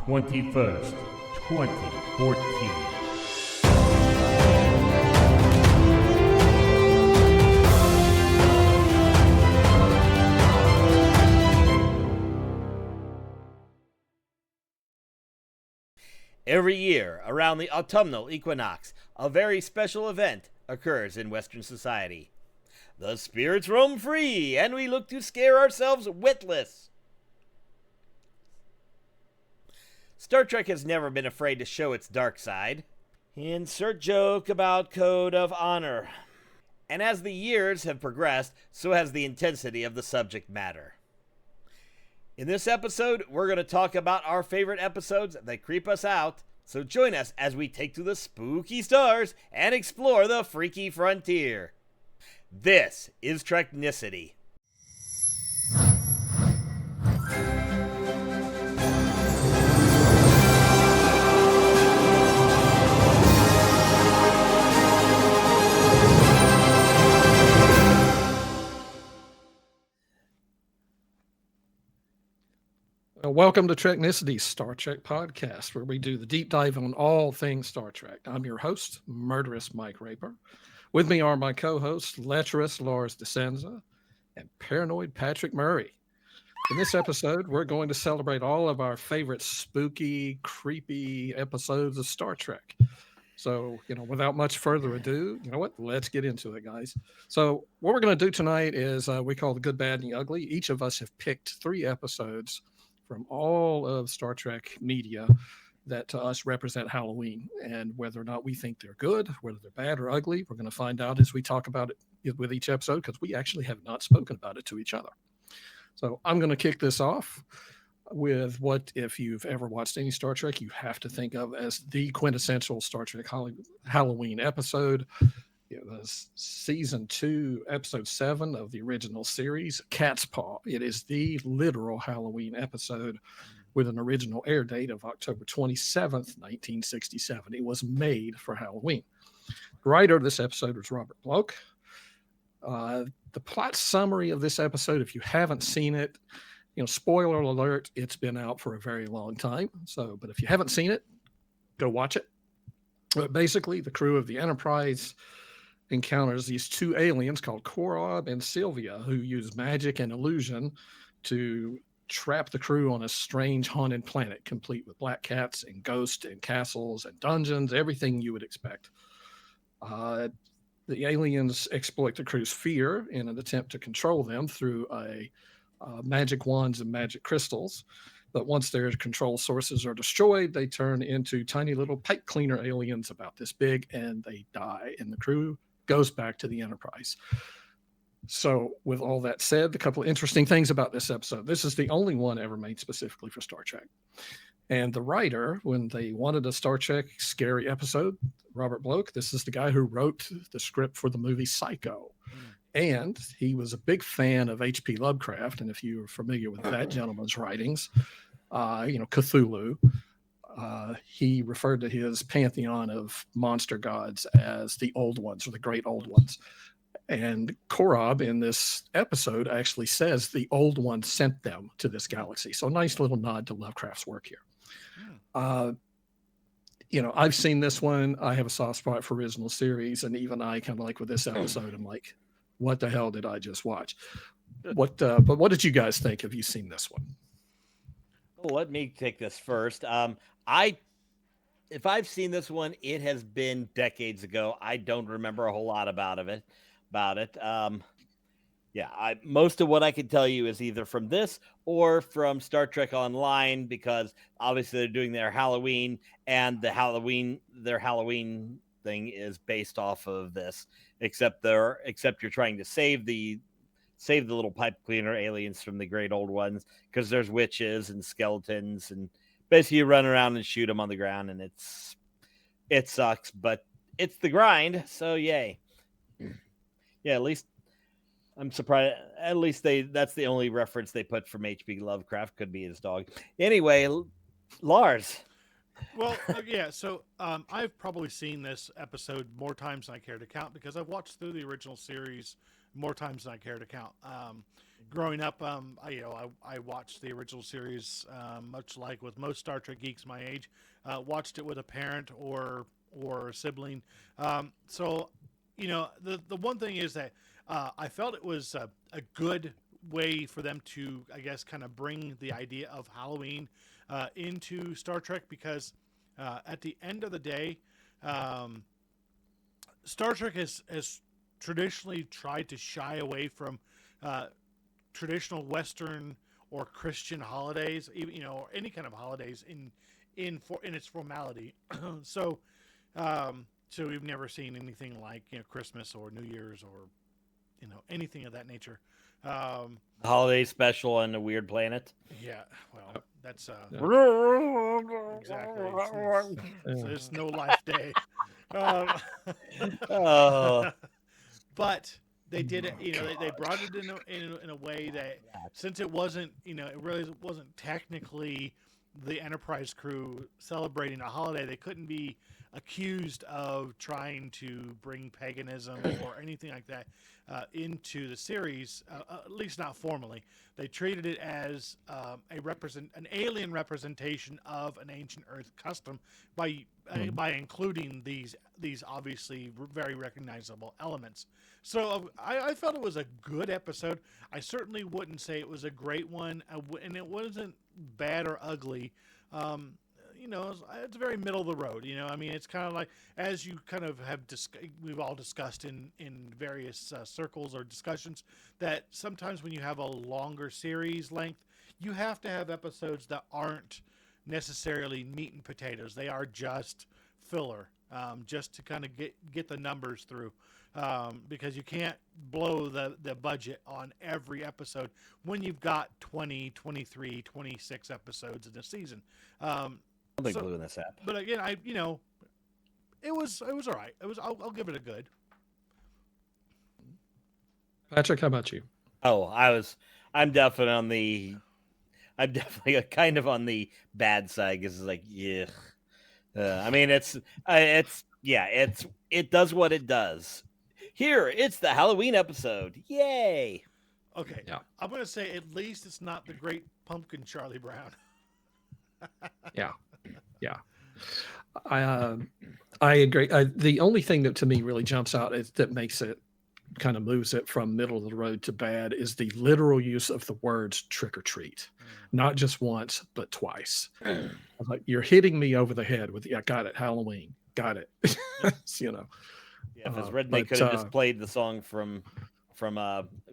21st, 2014. Every year, around the autumnal equinox, a very special event occurs in Western society. The spirits roam free, and we look to scare ourselves witless. Star Trek has never been afraid to show its dark side. Insert joke about code of honor. And as the years have progressed, so has the intensity of the subject matter. In this episode, we're going to talk about our favorite episodes that creep us out, so join us as we take to the spooky stars and explore the freaky frontier. This is Treknicity. Welcome to Treknicity, Star Trek podcast, where we do the deep dive on all things Star Trek. I'm your host, Murderous Mike Raper. With me are my co-hosts, lecherous Lars DeSenza and paranoid Patrick Murray. In this episode, we're going to celebrate all of our favorite spooky, creepy episodes of Star Trek. So, without much further ado, let's get into it, guys. So what we're going to do tonight is we call the good, bad, and the ugly. Each of us have picked 3 episodes from all of Star Trek media that to us represent Halloween, and whether or not we think they're good, whether they're bad or ugly, we're going to find out as we talk about it with each episode, because we actually have not spoken about it to each other. So I'm going to kick this off with what, if you've ever watched any Star Trek, you have to think of as the quintessential Star Trek Halloween episode. It was season 2, episode 7 of the original series, Cat's Paw. It is the literal Halloween episode with an original air date of October 27th, 1967. It was made for Halloween. The writer of this episode was Robert Bloch. The plot summary of this episode, if you haven't seen it, spoiler alert, it's been out for a very long time. But if you haven't seen it, go watch it. But basically, the crew of the Enterprise encounters these 2 aliens called Korob and Sylvia, who use magic and illusion to trap the crew on a strange haunted planet, complete with black cats and ghosts and castles and dungeons, everything you would expect. The aliens exploit the crew's fear in an attempt to control them through magic wands and magic crystals. But once their control sources are destroyed, they turn into tiny little pipe cleaner aliens about this big, and they die, and the crew goes back to the Enterprise. So with all that said, a couple of interesting things about this episode. This is the only one ever made specifically for Star Trek. And the writer, when they wanted a Star Trek scary episode, Robert Bloch, this is the guy who wrote the script for the movie Psycho. And he was a big fan of H.P. Lovecraft. And if you're familiar with that gentleman's writings, Cthulhu, he referred to his pantheon of monster gods as the old ones, or the great old ones. And Korob in this episode actually says the old ones sent them to this galaxy. So nice little nod to Lovecraft's work here. I've seen this one. I have a soft spot for original series. And even I kind of like with this episode, I'm like, what the hell did I just watch? But what did you guys think? Have you seen this one? Well, let me take this first. If I've seen this one, it has been decades ago. I don't remember a whole lot about it. Most of what I can tell you is either from this or from Star Trek Online, because obviously they're doing their Halloween, and their Halloween thing is based off of this. Except you're trying to save the little pipe cleaner aliens from the great old ones, because there's witches and skeletons, and basically you run around and shoot them on the ground, and it sucks, but it's the grind. So yay. Yeah, at least I'm surprised. At least that's the only reference they put from H.P. Lovecraft. Could be his dog. Anyway, Lars. Well, yeah. So I've probably seen this episode more times than I care to count, because I've watched through the original series more times than I care to count. Growing up, I watched the original series, much like with most Star Trek geeks my age. Watched it with a parent or a sibling. So, the one thing is that I felt it was a good way for them to, I guess, kind of bring the idea of Halloween into Star Trek, because at the end of the day, Star Trek has traditionally tried to shy away from traditional Western or Christian holidays, even, or any kind of holidays in its formality. so, so we've never seen anything like Christmas or New Year's or anything of that nature. Holiday special on a weird planet. Yeah, well, that's Yeah. exactly. It's no life day. Um, Oh, but they did it. They brought it in a way that, since it wasn't, it really wasn't technically the Enterprise crew celebrating a holiday, they couldn't be accused of trying to bring paganism or anything like that into the series, at least not formally. They treated it as an alien representation of an ancient Earth custom by including these obviously very recognizable elements. So I felt it was a good episode. I certainly wouldn't say it was a great one, and it wasn't bad or ugly. It's very middle of the road. I mean, it's kind of like, as you kind of have we've all discussed in various circles or discussions, that sometimes when you have a longer series length, you have to have episodes that aren't necessarily meat and potatoes. They are just filler, just to kind of get the numbers through, because you can't blow the budget on every episode when you've got 20, 23, 26 episodes in a season. I'll be gluing this app. But again, it was all right. I'll give it a good. Patrick, how about you? Oh, I'm definitely kind of on the bad side, because it's like, yeah. I mean, it does what it does. Here, it's the Halloween episode. Yay! Okay. Yeah. I'm gonna say, at least it's not the Great Pumpkin Charlie Brown. Yeah. I agree. The only thing that to me really jumps out that makes it kind of moves it from middle of the road to bad is the literal use of the words trick or treat, not just once but twice. I was like, you're hitting me over the head with, yeah, got it, Halloween, got it. Yeah, if it's written, they could have just played the song from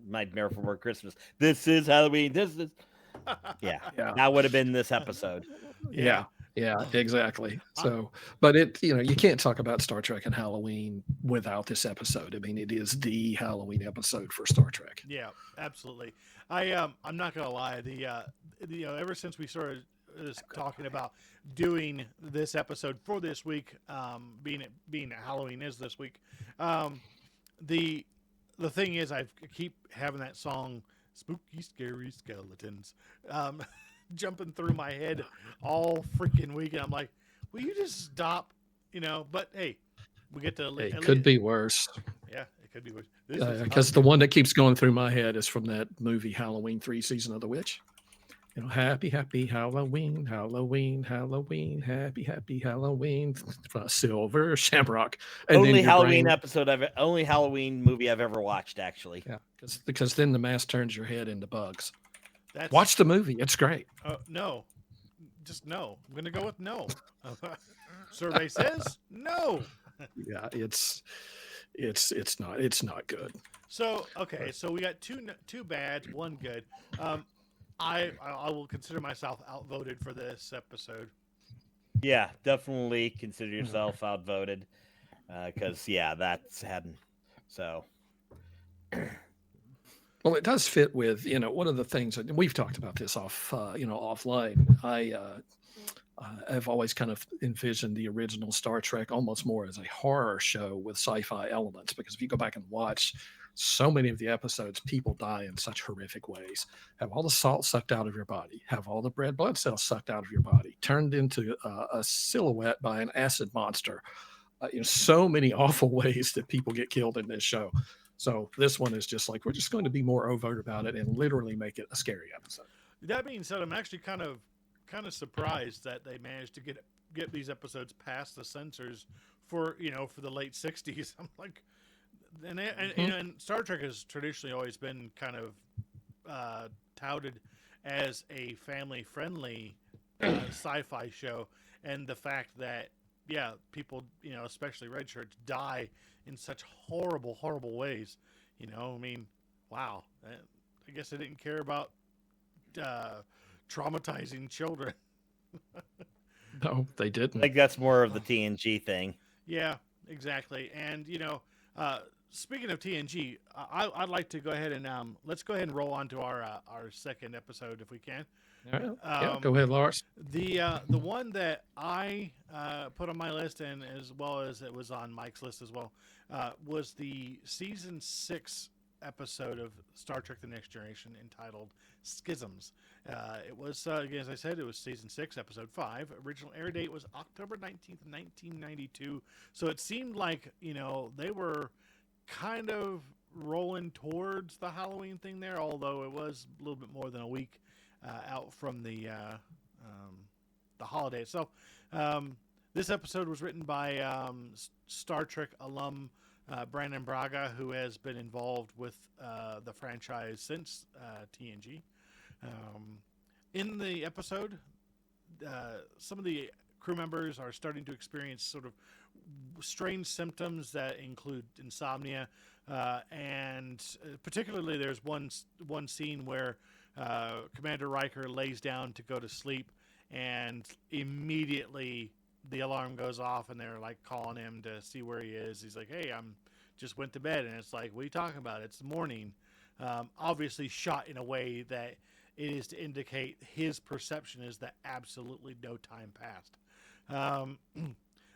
Nightmare Before Christmas. This is Halloween. This is yeah. That would have been this episode. Yeah, exactly. So, but you can't talk about Star Trek and Halloween without this episode. I mean, it is the Halloween episode for Star Trek. Yeah, absolutely. I'm not gonna lie. Ever since we started talking about doing this episode for this week, being that Halloween is this week, the thing is, I keep having that song, "Spooky Scary Skeletons," jumping through my head all freaking week, and I'm like, will you just stop? But hey, we get to. It could be worse. Yeah, it could be worse. Because the one that keeps going through my head is from that movie Halloween 3: Season of the Witch. Happy, happy Halloween, Halloween, Halloween, happy, happy Halloween, Silver Shamrock. And only Halloween only Halloween movie I've ever watched, actually. Yeah, because then the mask turns your head into bugs. That's, watch the movie; it's great. No, just no. I'm gonna go with no. Survey says no. Yeah, it's not good. So okay, so we got two bad, one good. I will consider myself outvoted for this episode. Yeah, definitely consider yourself outvoted, because that's hadn't. So, well, it does fit with one of the things that we've talked about this offline. I've always kind of envisioned the original Star Trek almost more as a horror show with sci-fi elements, because if you go back and watch so many of the episodes, people die in such horrific ways. Have all the salt sucked out of your body, have all the red blood cells sucked out of your body, turned into a silhouette by an acid monster. So many awful ways that people get killed in this show. So this one is just like, we're just going to be more overt about it and literally make it a scary episode. That being said, I'm actually kind of surprised that they managed to get these episodes past the censors for the late '60s. I'm like, and Star Trek has traditionally always been kind of touted as a family-friendly sci-fi show, and the fact that people, especially red shirts, die in such horrible ways. I mean, wow. I guess they didn't care about traumatizing children. No, they I didn't. think that's more of the TNG thing. Yeah, exactly. And speaking of TNG, I'd like to go ahead and let's go ahead and roll on to our second episode if we can. All right. Yeah, go ahead, Lars. The one that I put on my list, and as well as it was on Mike's list as well, was the season 6 episode of Star Trek: The Next Generation entitled Schisms. It was, again, as I said, it was season 6, episode 5. Original air date was October 19th, 1992. So it seemed like, they were kind of rolling towards the Halloween thing there, although it was a little bit more than a week out from the holiday itself. This episode was written by Star Trek alum Brandon Braga, who has been involved with the franchise since TNG. In the episode, some of the crew members are starting to experience sort of strange symptoms that include insomnia, and particularly there's one scene where Commander Riker lays down to go to sleep, and immediately the alarm goes off, and they're like calling him to see where he is. He's like, "Hey, I'm just went to bed," and it's like, "What are you talking about? It's morning." Obviously shot in a way that it is to indicate his perception is that absolutely no time passed.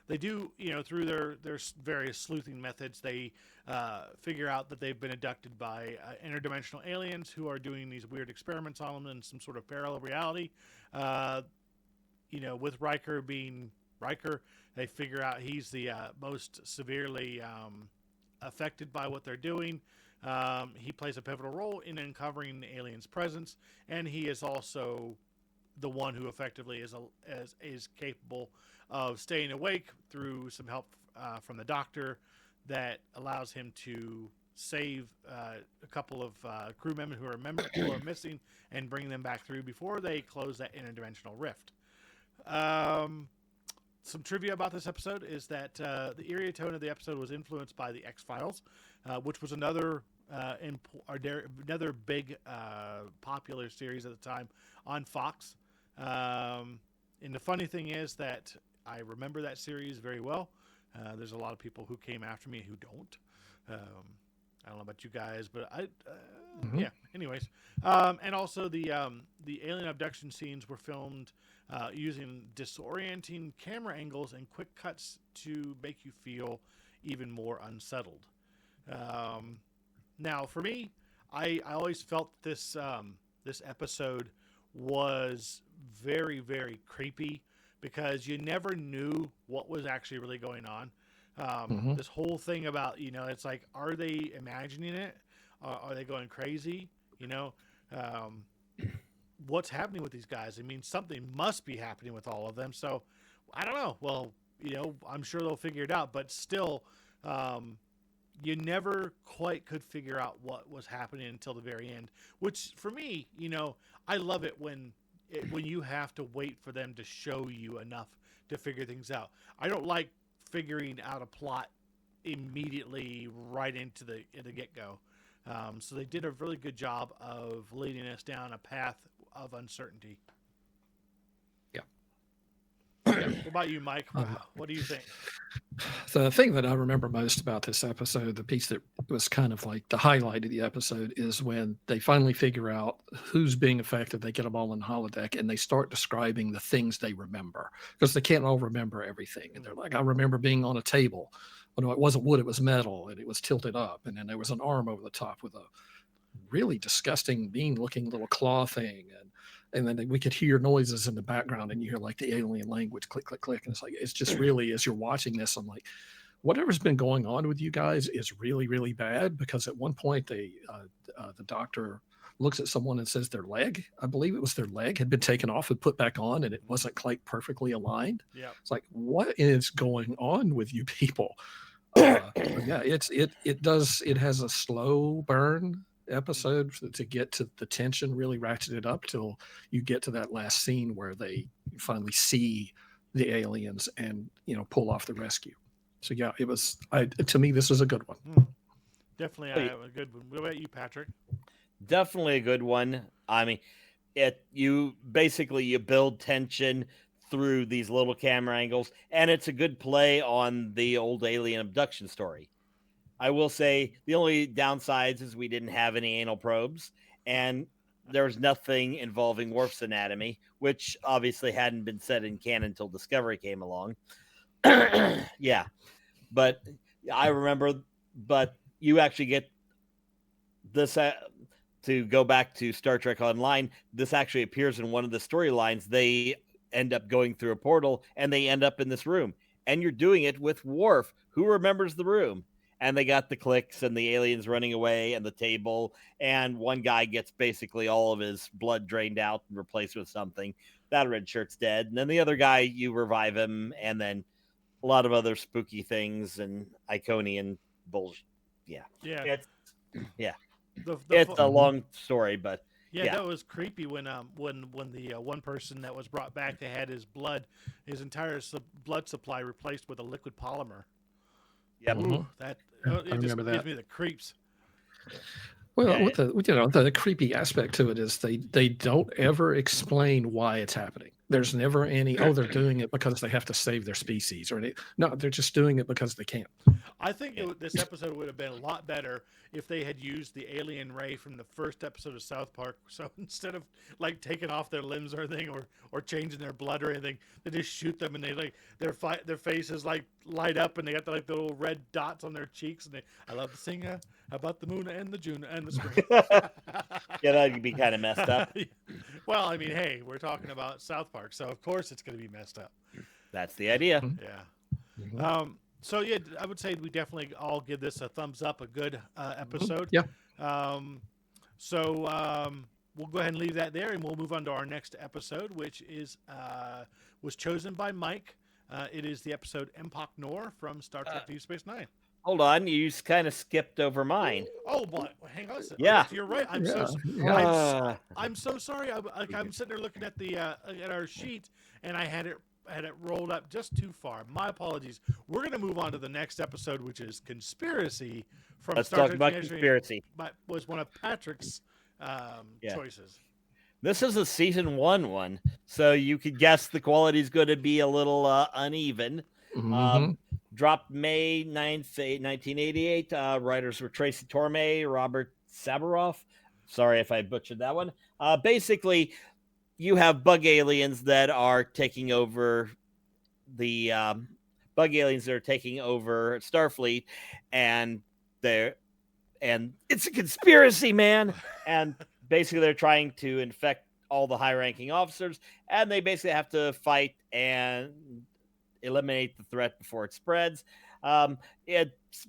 They do, through their various sleuthing methods, they figure out that they've been abducted by interdimensional aliens who are doing these weird experiments on them in some sort of parallel reality. With Riker being Riker, they figure out he's the most severely affected by what they're doing. He plays a pivotal role in uncovering the alien's presence, and he is also the one who effectively is capable of staying awake through some help from the doctor that allows him to save a couple of crew members who are missing and bring them back through before they close that interdimensional rift. Some trivia about this episode is that the eerie tone of the episode was influenced by the X-Files, which was another big popular series at the time on Fox. And the funny thing is that I remember that series very well. There's a lot of people who came after me who don't. I don't know about you guys, but yeah. Anyways, and also the alien abduction scenes were filmed using disorienting camera angles and quick cuts to make you feel even more unsettled. Now, for me, I always felt this episode was very, very creepy because you never knew what was actually really going on. This whole thing about, it's like, are they imagining it? Are they going crazy? What's happening with these guys? I mean, something must be happening with all of them. So I don't know. Well, I'm sure they'll figure it out, but still, you never quite could figure out what was happening until the very end, which for me, I love it when you have to wait for them to show you enough to figure things out. I don't like figuring out a plot immediately right into the get-go. So they did a really good job of leading us down a path of uncertainty. Yeah. What about you, Mike? What do you think? The thing that I remember most about this episode, the piece that was kind of like the highlight of the episode, is when they finally figure out who's being affected. They get them all in holodeck and they start describing the things they remember because they can't all remember everything. And they're like, I remember being on a table. Well, no, it wasn't wood, it was metal, and it was tilted up. And then there was an arm over the top with a really disgusting, mean-looking little claw thing. And then we could hear noises in the background, and you hear like the alien language, click, click, click. And it's like, it's just really, as you're watching this, I'm like, whatever's been going on with you guys is really, really bad, because at one point the doctor looks at someone and says their leg, I believe it was their leg, had been taken off and put back on, and it wasn't quite perfectly aligned. Yeah. It's like, what is going on with you people? Yeah, it has a slow burn episode to get to the tension, really ratchet it up till you get to that last scene where they finally see the aliens and, pull off the rescue. So yeah, it was, to me, this was a good one. Definitely a good one. What about you, Patrick? Definitely a good one. I mean, you build tension through these little camera angles, and it's a good play on the old alien abduction story. I will say the only downsides is we didn't have any anal probes, and there was nothing involving Worf's anatomy, which obviously hadn't been set in canon until Discovery came along. Yeah, but I remember, but you actually get this to go back to Star Trek Online. This actually appears in one of the storylines. They end up going through a portal and they end up in this room, and you're doing it with Worf, who remembers the room. And they got the clicks and the aliens running away and the table, and one guy gets basically all of his blood drained out and replaced with something. That red shirt's dead. And then the other guy, you revive him, and then a lot of other spooky things and Iconian bullshit. Yeah. It's a long story, but yeah, that was creepy when the one person that was brought back, they had his entire blood supply replaced with a liquid polymer. Yep. Ooh, that it just gives me the creeps. Well, with the creepy aspect to it is they don't ever explain why it's happening. There's never any, they're doing it because they have to save their species, no, they're just doing it because they can. I think this episode would have been a lot better if they had used the alien ray from the first episode of South Park. So instead of like taking off their limbs or anything, or changing their blood or anything, they just shoot them, and they like their faces like light up, and they got the little red dots on their cheeks, and I love to sing about the moon and the June and the spring. Yeah, that'd be kind of messed up. Well, I mean, hey, we're talking about South Park, so of course it's going to be messed up. That's the idea. Yeah. Mm-hmm. So yeah, I would say we definitely all give this a thumbs up, a good episode. Yeah. We'll go ahead and leave that there, and we'll move on to our next episode, which was chosen by Mike. It is the episode Empok Nor from Star Trek Deep Space Nine. Hold on, you kind of skipped over mine. Oh, but hang on a second. Yeah, you're right. I'm so sorry. I'm sitting there looking at at our sheet, and I had it rolled up just too far. My apologies. We're going to move on to the next episode, which is Conspiracy from Let's Star talk Trek about Conspiracy. Was one of Patrick's choices. This is a season one, so you could guess the quality is going to be a little uneven. Mm-hmm. Dropped May 9th, 1988. Writers were Tracy Torme, Robert Sabaroff. Sorry if I butchered that one. Basically, you have bug aliens that are taking over Starfleet, and it's a conspiracy, man. And basically, they're trying to infect all the high-ranking officers, and they basically have to fight and eliminate the threat before it spreads. Its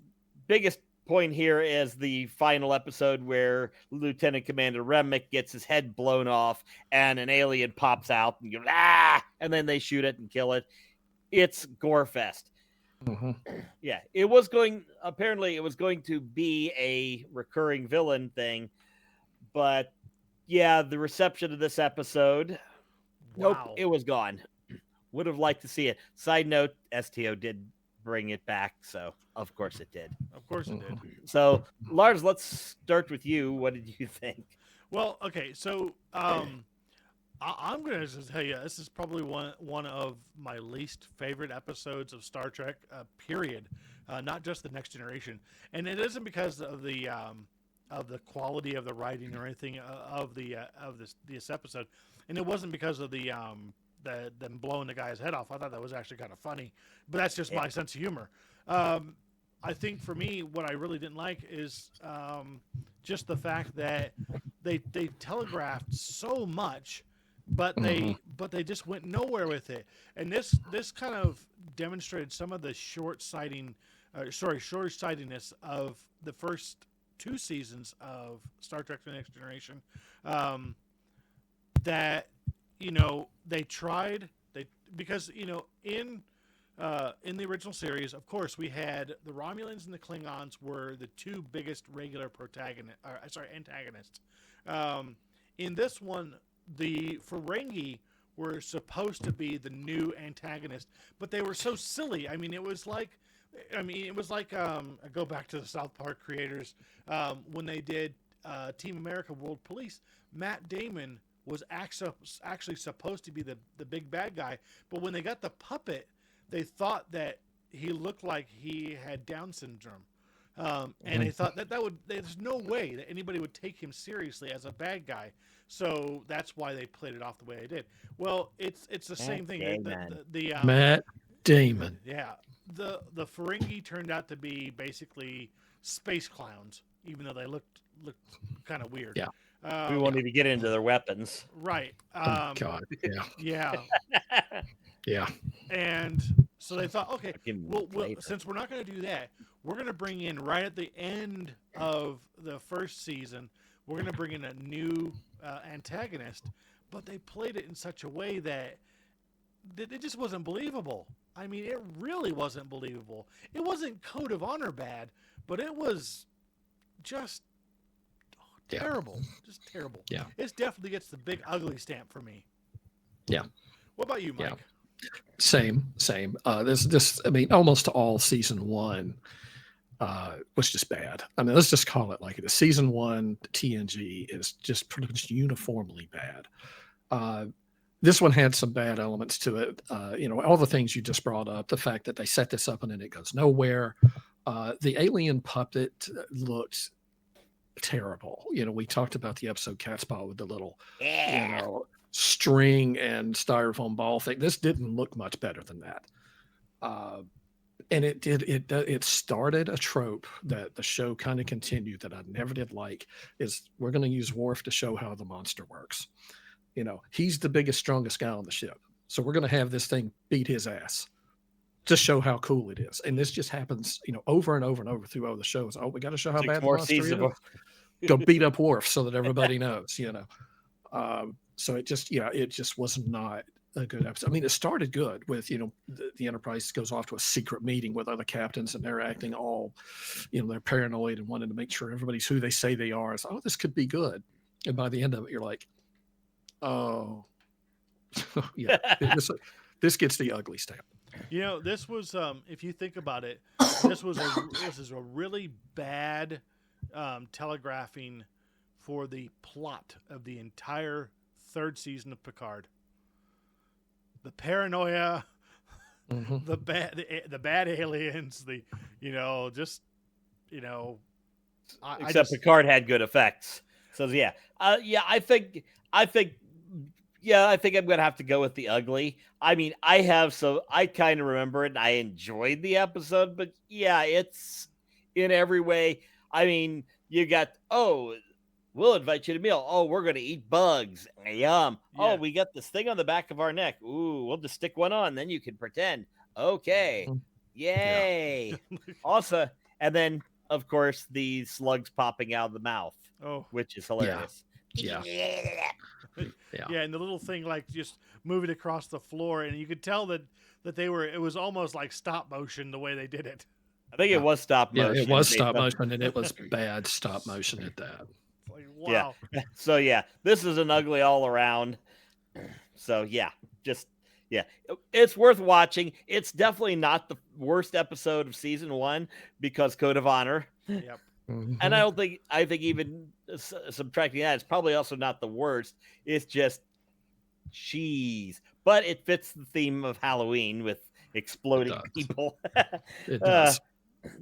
biggest point here is the final episode where Lieutenant Commander Remick gets his head blown off and an alien pops out and goes, and then they shoot it and kill it. It's gore fest. Mm-hmm. Yeah, it was going to be a recurring villain thing, but yeah, the reception of this episode, nope, it was gone. Would have liked to see it. Side note, STO did bring it back, so of course it did. Of course it did. So, Lars, let's start with you. What did you think? Well, okay, so I'm going to tell you, this is probably one of my least favorite episodes of Star Trek, period. Not just the Next Generation, and it isn't because of the quality of the writing or anything of this episode, and it wasn't because of them blowing the guy's head off. I thought that was actually kind of funny, but that's just my sense of humor. I think for me, what I really didn't like is just the fact that they telegraphed so much, but they just went nowhere with it. And this kind of demonstrated some of the short-sighting short-sightedness of the first 2 seasons of Star Trek: The Next Generation. That they tried because in the original series, of course, we had the Romulans and the Klingons were the 2 biggest regular antagonists. In this one, the Ferengi were supposed to be the new antagonist, but they were so silly. I mean, it was like I go back to the South Park creators when they did Team America World Police. Matt Damon was actually supposed to be the big bad guy, but when they got the puppet, they thought that he looked like he had Down syndrome. And they thought there's no way that anybody would take him seriously as a bad guy. So that's why they played it off the way they did. Well, it's the same thing. Matt Damon. Yeah. The Ferengi turned out to be basically space clowns, even though they looked kind of weird. Yeah. We won't even get into their weapons. Right. God. Yeah. Yeah. Yeah. And so they thought, okay, well, since we're not going to do that, we're going to bring in right at the end of the first season, we're going to bring in a new antagonist. But they played it in such a way that it just wasn't believable. I mean, it really wasn't believable. It wasn't Code of Honor bad, but it was just terrible. Just terrible. Yeah. It definitely gets the big ugly stamp for me. Yeah. What about you, Mike? Yeah. Same. This I mean, almost all season 1 was just bad. I mean, let's just call it like it is. Season 1, TNG is just pretty much uniformly bad. This one had some bad elements to it. All the things you just brought up, the fact that they set this up and then it goes nowhere. The alien puppet looked terrible. We talked about the episode Catspaw with the little, string and styrofoam ball thing. This didn't look much better than that. And it started a trope that the show kind of continued that I never did like, is we're going to use Worf to show how the monster works. He's the biggest, strongest guy on the ship. So we're going to have this thing beat his ass to show how cool it is. And this just happens, over and over and over through all the shows. Oh, we got to show how bad the monster is. Go beat up Worf so that everybody knows, So it just was not a good episode. I mean, it started good with, the Enterprise goes off to a secret meeting with other captains and they're acting all, they're paranoid and wanting to make sure everybody's who they say they are. It's, this could be good. And by the end of it, you're like, oh, yeah, this gets the ugly stamp. This was, if you think about it, this is a really bad telegraphing for the plot of the entire 3rd season of Picard. The paranoia, the bad aliens, Picard had good effects. So yeah, I think I'm gonna have to go with the ugly. I mean, I kind of remember it and I enjoyed the episode, but yeah, it's in every way. I mean, you got, we'll invite you to a meal. Oh, we're going to eat bugs. Yum. Yeah. Oh, we got this thing on the back of our neck. Ooh, we'll just stick one on. Then you can pretend. Okay. Yay. Yeah. Also, and then, of course, the slugs popping out of the mouth, which is hilarious. Yeah. Yeah, and the little thing like just moving across the floor. And you could tell that it was almost like stop motion the way they did it. I think it was stop motion. Yeah, it was stop motion, and it was bad stop motion at that. Like, wow. Yeah. So yeah, this is an ugly all around. So yeah, it's worth watching. It's definitely not the worst episode of season 1 because Code of Honor. Yep. Mm-hmm. And I think even subtracting that, it's probably also not the worst. It's just cheese, but it fits the theme of Halloween with exploding people. It does.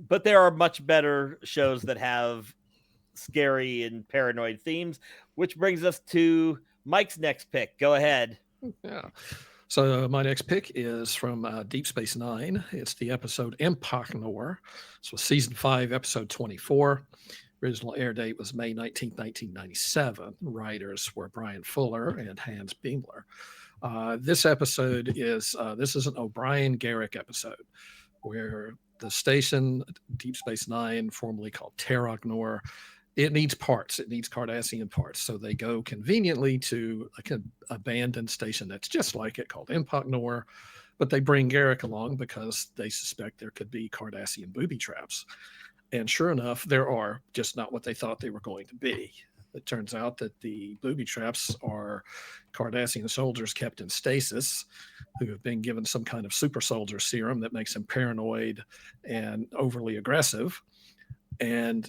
But there are much better shows that have scary and paranoid themes, which brings us to Mike's next pick. Go ahead. Yeah. So my next pick is from Deep Space Nine. It's the episode Empachnor. So season 5, episode 24. Original air date was May 19th, 1997. Writers were Brian Fuller and Hans Beimler. This episode is this is an O'Brien Garrick episode where the station, Deep Space Nine, formerly called Terragnor, it needs parts. It needs Cardassian parts. So they go conveniently to an abandoned station that's just like it, called Impagnor. But they bring Garrick along because they suspect there could be Cardassian booby traps. And sure enough, there are, just not what they thought they were going to be. It turns out that the booby traps are Cardassian soldiers kept in stasis who have been given some kind of super soldier serum that makes them paranoid and overly aggressive. And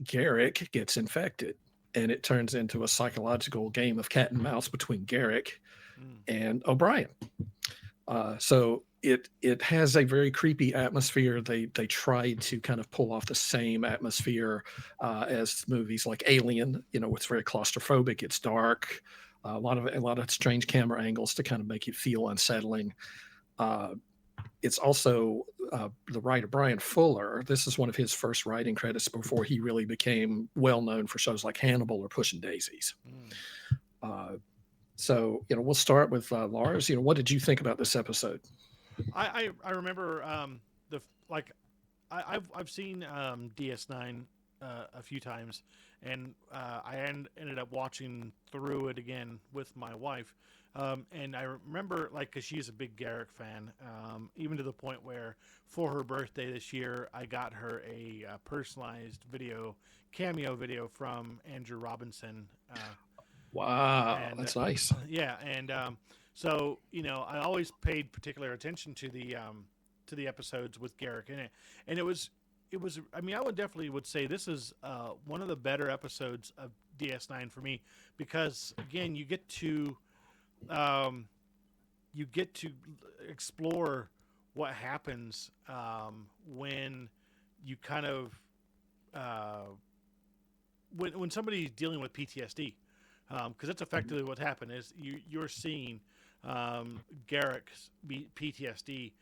Garrick gets infected, and it turns into a psychological game of cat and mouse between Garrick and O'Brien. So it has a very creepy atmosphere. They tried to kind of pull off the same atmosphere as movies like Alien. It's very claustrophobic. It's dark. A lot of strange camera angles to kind of make you feel unsettling. It's also the writer Brian Fuller. This is one of his first writing credits before he really became well known for shows like Hannibal or Pushing Daisies. So we'll start with Lars. What did you think about this episode? I remember I've seen DS9 a few times, and I ended up watching through it again with my wife. And I remember, because she's a big Garrick fan, even to the point where for her birthday this year, I got her a personalized cameo video from Andrew Robinson. Wow, that's nice. Yeah, and so I always paid particular attention to the episodes with Garrick in it, and it was. I mean, I would definitely say this is one of the better episodes of DS9 for me, because again, you get to explore what happens when you kind of when somebody's dealing with PTSD, because that's effectively what happened. Is you're seeing Garrick's PTSD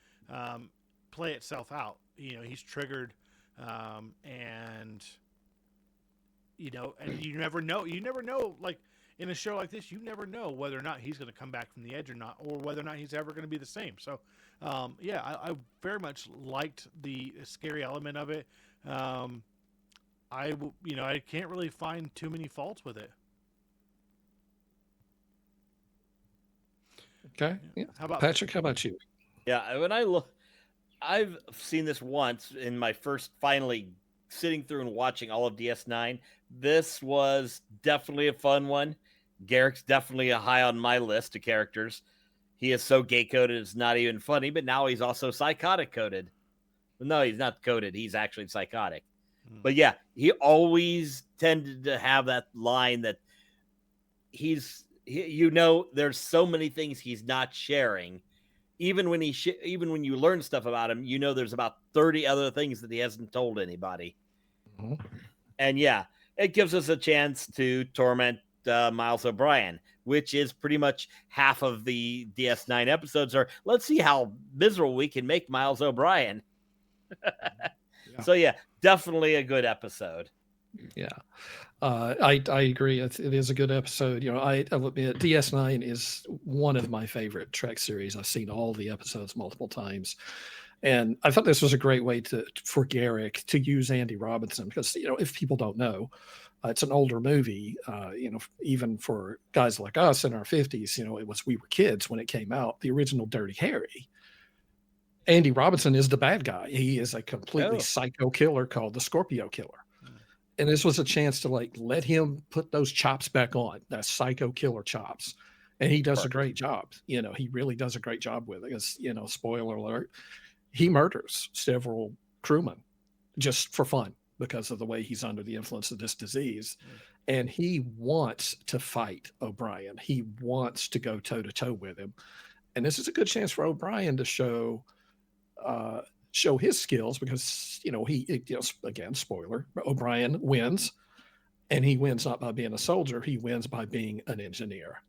play itself out. He's triggered, and you never know. Like in a show like this, you never know whether or not he's going to come back from the edge or not, or whether or not he's ever going to be the same. So, I very much liked the scary element of it. I can't really find too many faults with it. Okay. Yeah. How about Patrick? How about you? Yeah, when I look, I've seen this once in my first finally sitting through and watching all of DS9. This was definitely a fun one. Garrick's definitely a high on my list of characters. He is so gay coded, it's not even funny, but now he's also psychotic coded. No, he's not coded. He's actually psychotic. But yeah, he always tended to have that line that there's so many things he's not sharing. Even when even when you learn stuff about him, there's about 30 other things that he hasn't told anybody. Mm-hmm. And yeah, it gives us a chance to torment Miles O'Brien, which is pretty much half of the DS9 episodes are, let's see how miserable we can make Miles O'Brien. Yeah. So yeah, definitely a good episode. Yeah. I agree. It is a good episode. I'll admit DS9 is one of my favorite Trek series. I've seen all the episodes multiple times. And I thought this was a great way for Garrick to use Andy Robinson, because, if people don't know, it's an older movie, even for guys like us in our 50s, we were kids when it came out, the original Dirty Harry. Andy Robinson is the bad guy. He is a completely psycho killer called the Scorpio Killer. And this was a chance to let him put those chops back on, that psycho killer chops. And he does a great job. He really does a great job with it. Because, spoiler alert, he murders several crewmen just for fun because of the way he's under the influence of this disease. And he wants to fight O'Brien. He wants to go toe to toe with him. And this is a good chance for O'Brien to show his skills, because again, spoiler, O'Brien wins, and he wins not by being a soldier, he wins by being an engineer.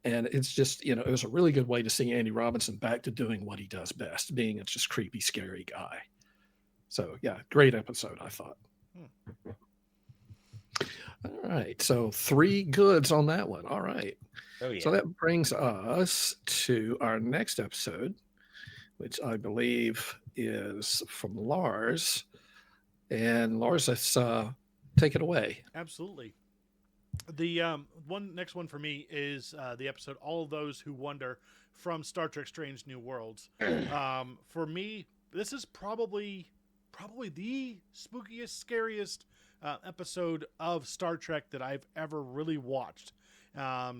And it's just, it was a really good way to see Andy Robinson back to doing what he does best, being a just creepy, scary guy. So yeah, great episode, I thought. All right, so 3 goods on that one. All right. Oh yeah. So that brings us to our next episode, which I believe is from Lars. And Lars, let's take it away. Absolutely. The next one for me is the episode "All Those Who Wonder" from Star Trek: Strange New Worlds. For me, this is probably the spookiest, scariest episode of Star Trek that I've ever really watched. I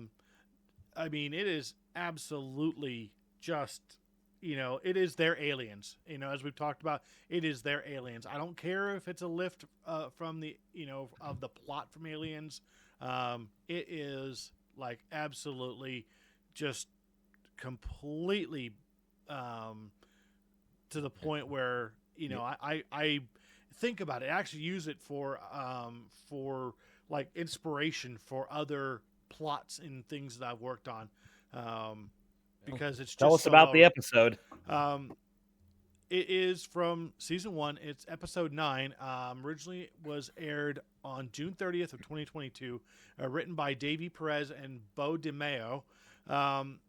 mean, it is absolutely just, it is their aliens. As we've talked about, it is their aliens. I don't care if it's a lift from the, of the plot from Aliens. It is like absolutely just completely to the point where, I think about it. I actually use it for like inspiration for other plots and things that I've worked on. Because it's just Tell us about the episode. It is from season 1. It's episode 9. Originally was aired on June 30th of 2022. Written by Davey Perez and Bo DeMeo.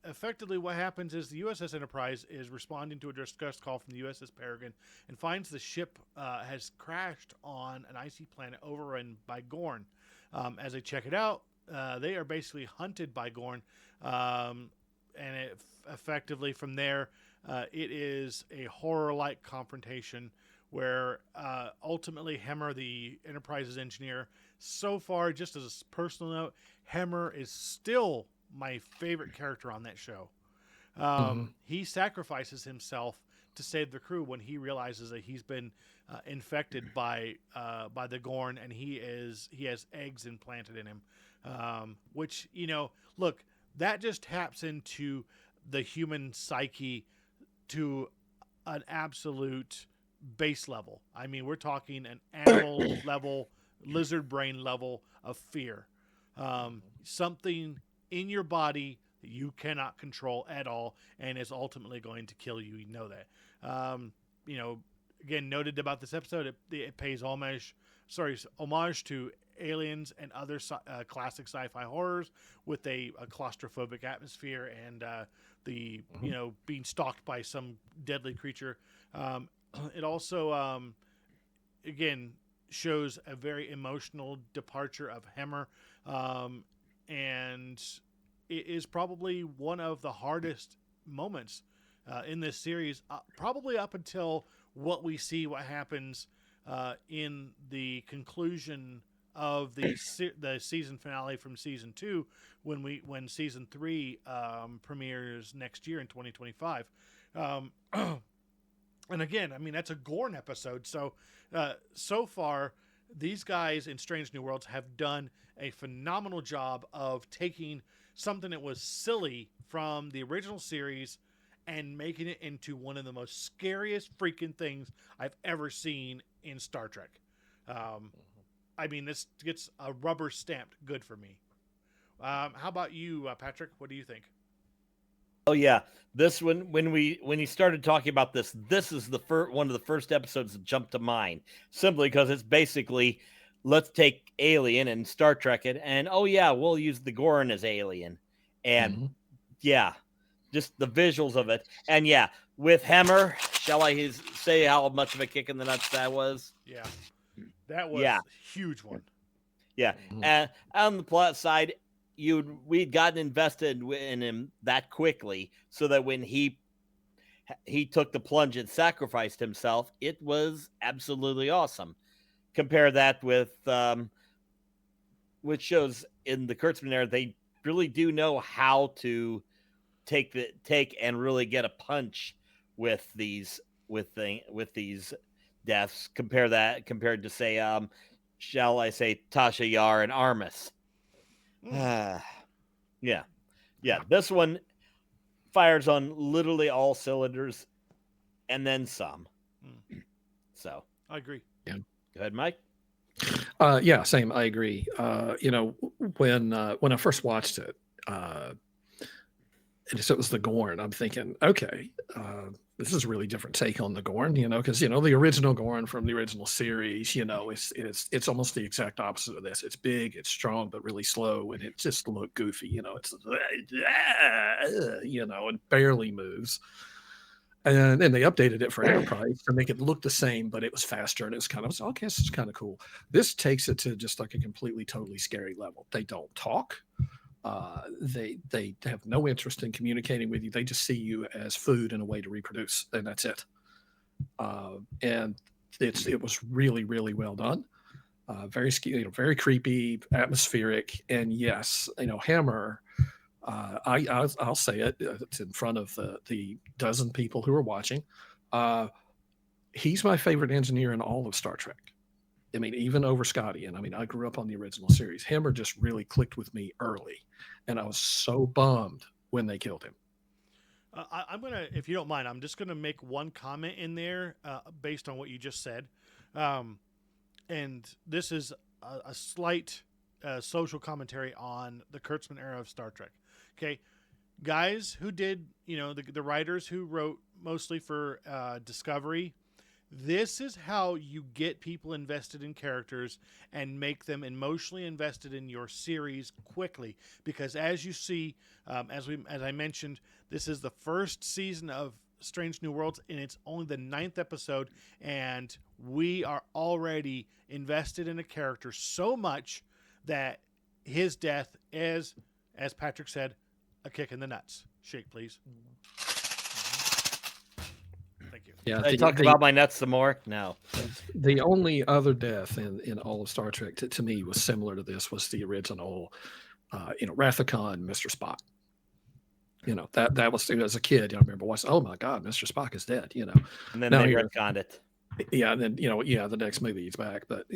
Effectively, what happens is the USS Enterprise is responding to a distress call from the USS Peregrine and finds the ship has crashed on an icy planet overrun by Gorn. As they check it out, they are basically hunted by Gorn, and effectively from there, it is a horror-like confrontation where ultimately Hemmer, the Enterprise's engineer, so far, just as a personal note, Hemmer is still my favorite character on that show. He sacrifices himself to save the crew when he realizes that he's been infected by the Gorn, and he has eggs implanted in him. Which, look, that just taps into the human psyche to an absolute base level. I mean, we're talking an animal level, lizard brain level of fear. Something in your body that you cannot control at all and is ultimately going to kill you. You know that. Again, noted about this episode, it pays homage to Aliens and other classic sci-fi horrors with a claustrophobic atmosphere and being stalked by some deadly creature. It also again shows a very emotional departure of Hemmer, and it is probably one of the hardest moments in this series, probably up until what happens in the conclusion of the season finale from season 2 when season 3 premieres next year in 2025. And again, I mean, that's a Gorn episode. So far, these guys in Strange New Worlds have done a phenomenal job of taking something that was silly from the original series and making it into one of the most scariest freaking things I've ever seen in Star Trek. I mean, this gets a rubber stamped good for me. How about you, Patrick? What do you think? Oh yeah, this one when you started talking about this is the one of the first episodes that jumped to mind, simply because it's basically let's take Alien and Star Trek it, and oh yeah, we'll use the Gorn as Alien, and yeah, just the visuals of it, and yeah, with Hemmer, shall I say how much of a kick in the nuts that was? Yeah, that was a huge one. Yeah, and on the plot side, we'd gotten invested in him that quickly, so that when he took the plunge and sacrificed himself, it was absolutely awesome. Compare that with which shows in the Kurtzman era, they really do know how to take and really get a punch with these deaths. Compared to say shall I say Tasha Yar and Armis. Yeah. This one fires on literally all cylinders and then some. So I agree. Yeah. Go ahead, Mike. Yeah, same. I agree. When I first watched it, so it was the Gorn. I'm thinking, okay, this is a really different take on the Gorn, because the original Gorn from the original series, it's almost the exact opposite of this. It's big, it's strong, but really slow, and it just looked goofy. It's and barely moves. And then they updated it for Enterprise to make it look the same, but it was faster, and it was kind of, okay, this is kind of cool. This takes it to just like a completely, totally scary level. They don't talk. They have no interest in communicating with you. They just see you as food and a way to reproduce, and that's it. And it was really, really well done. Very very creepy, atmospheric, and yes, Hammer. I'll say it. It's in front of the dozen people who are watching. He's my favorite engineer in all of Star Trek. I mean, even over Scotty. And I mean, I grew up on the original series. Hammer just really clicked with me early, and I was so bummed when they killed him. I'm gonna, if you don't mind, I'm just gonna make one comment in there based on what you just said, and this is a slight social commentary on the Kurtzman era of Star Trek. Okay, guys who did, the writers who wrote mostly for Discovery, this is how you get people invested in characters and make them emotionally invested in your series quickly. Because as you see, as I mentioned, this is the first season of Strange New Worlds, and it's only the 9th episode, and we are already invested in a character so much that his death is, as Patrick said, a kick in the nuts. Shake, please. Thank you. Yeah, I talk about my nuts some more. No. The only other death in all of Star Trek to me was similar to this was the original, Wrath of Khan, Mr. Spock. That was, as a kid, I remember watching, oh my God, Mr. Spock is dead, And then Now they you're- retconned it. Yeah, and then, the next movie he's back. But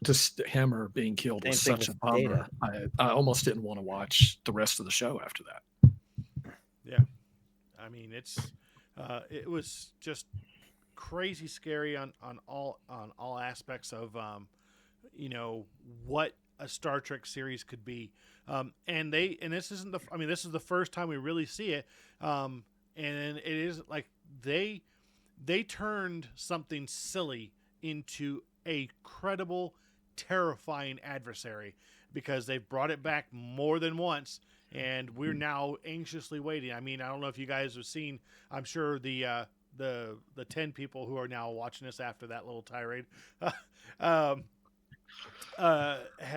just Hammer being killed was Same thing such a with bummer. I almost didn't want to watch the rest of the show after that. Yeah, I mean, it was just crazy scary on all aspects of what a Star Trek series could be. And this isn't this is the first time we really see it. And it is like they turned something silly into a credible, terrifying adversary, because they've brought it back more than once, and we're now anxiously waiting. I mean, I don't know if you guys have seen, I'm sure the 10 people who are now watching us after that little tirade have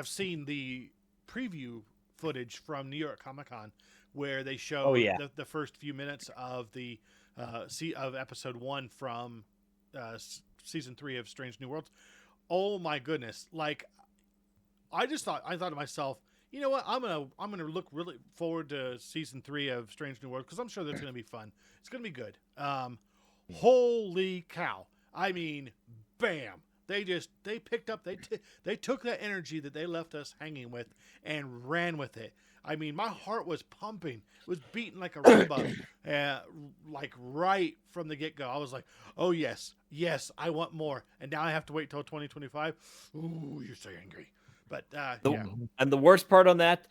seen the preview footage from New York Comic Con, where they show the first few minutes of the of episode 1 from season 3 of Strange New Worlds. Oh my goodness! Like, I thought to myself, you know what? I'm gonna look really forward to season 3 of Strange New Worlds, because I'm sure that's gonna be fun. It's gonna be good. Holy cow! I mean, bam! They picked up, they took that energy that they left us hanging with and ran with it. I mean, my heart was pumping. It was beating like a rumba, like right from the get-go. I was like, oh, yes, I want more. And now I have to wait till 2025. Ooh, you're so angry. But, yeah. And the worst part on that,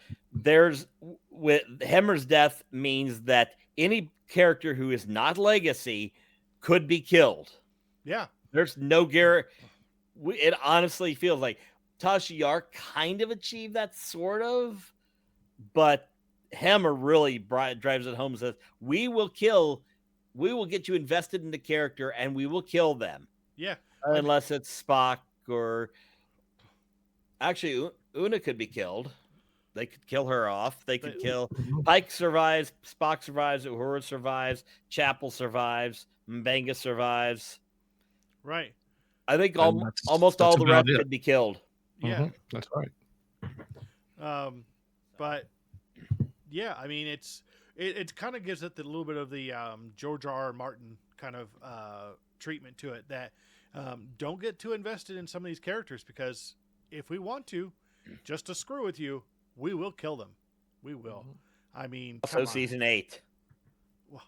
with Hemmer's death means that any character who is not legacy could be killed. Yeah. There's no guarantee. It honestly feels like Tasha Yar kind of achieved that, sort of. But Hammer really drives it home and says, we will get you invested in the character, and we will kill them. Yeah. Unless it's Spock or... Actually, Una could be killed. They could kill her off. They could kill... Pike survives, Spock survives, Uhura survives, Chapel survives, M'Benga survives. Right. I think almost all the rest could be killed. Yeah. That's right. But yeah, I mean, it kind of gives it a little bit of the George R.R. Martin kind of treatment to it, that don't get too invested in some of these characters, because if we want to, just to screw with you, we will kill them. We will. I mean, Also season 8. Well,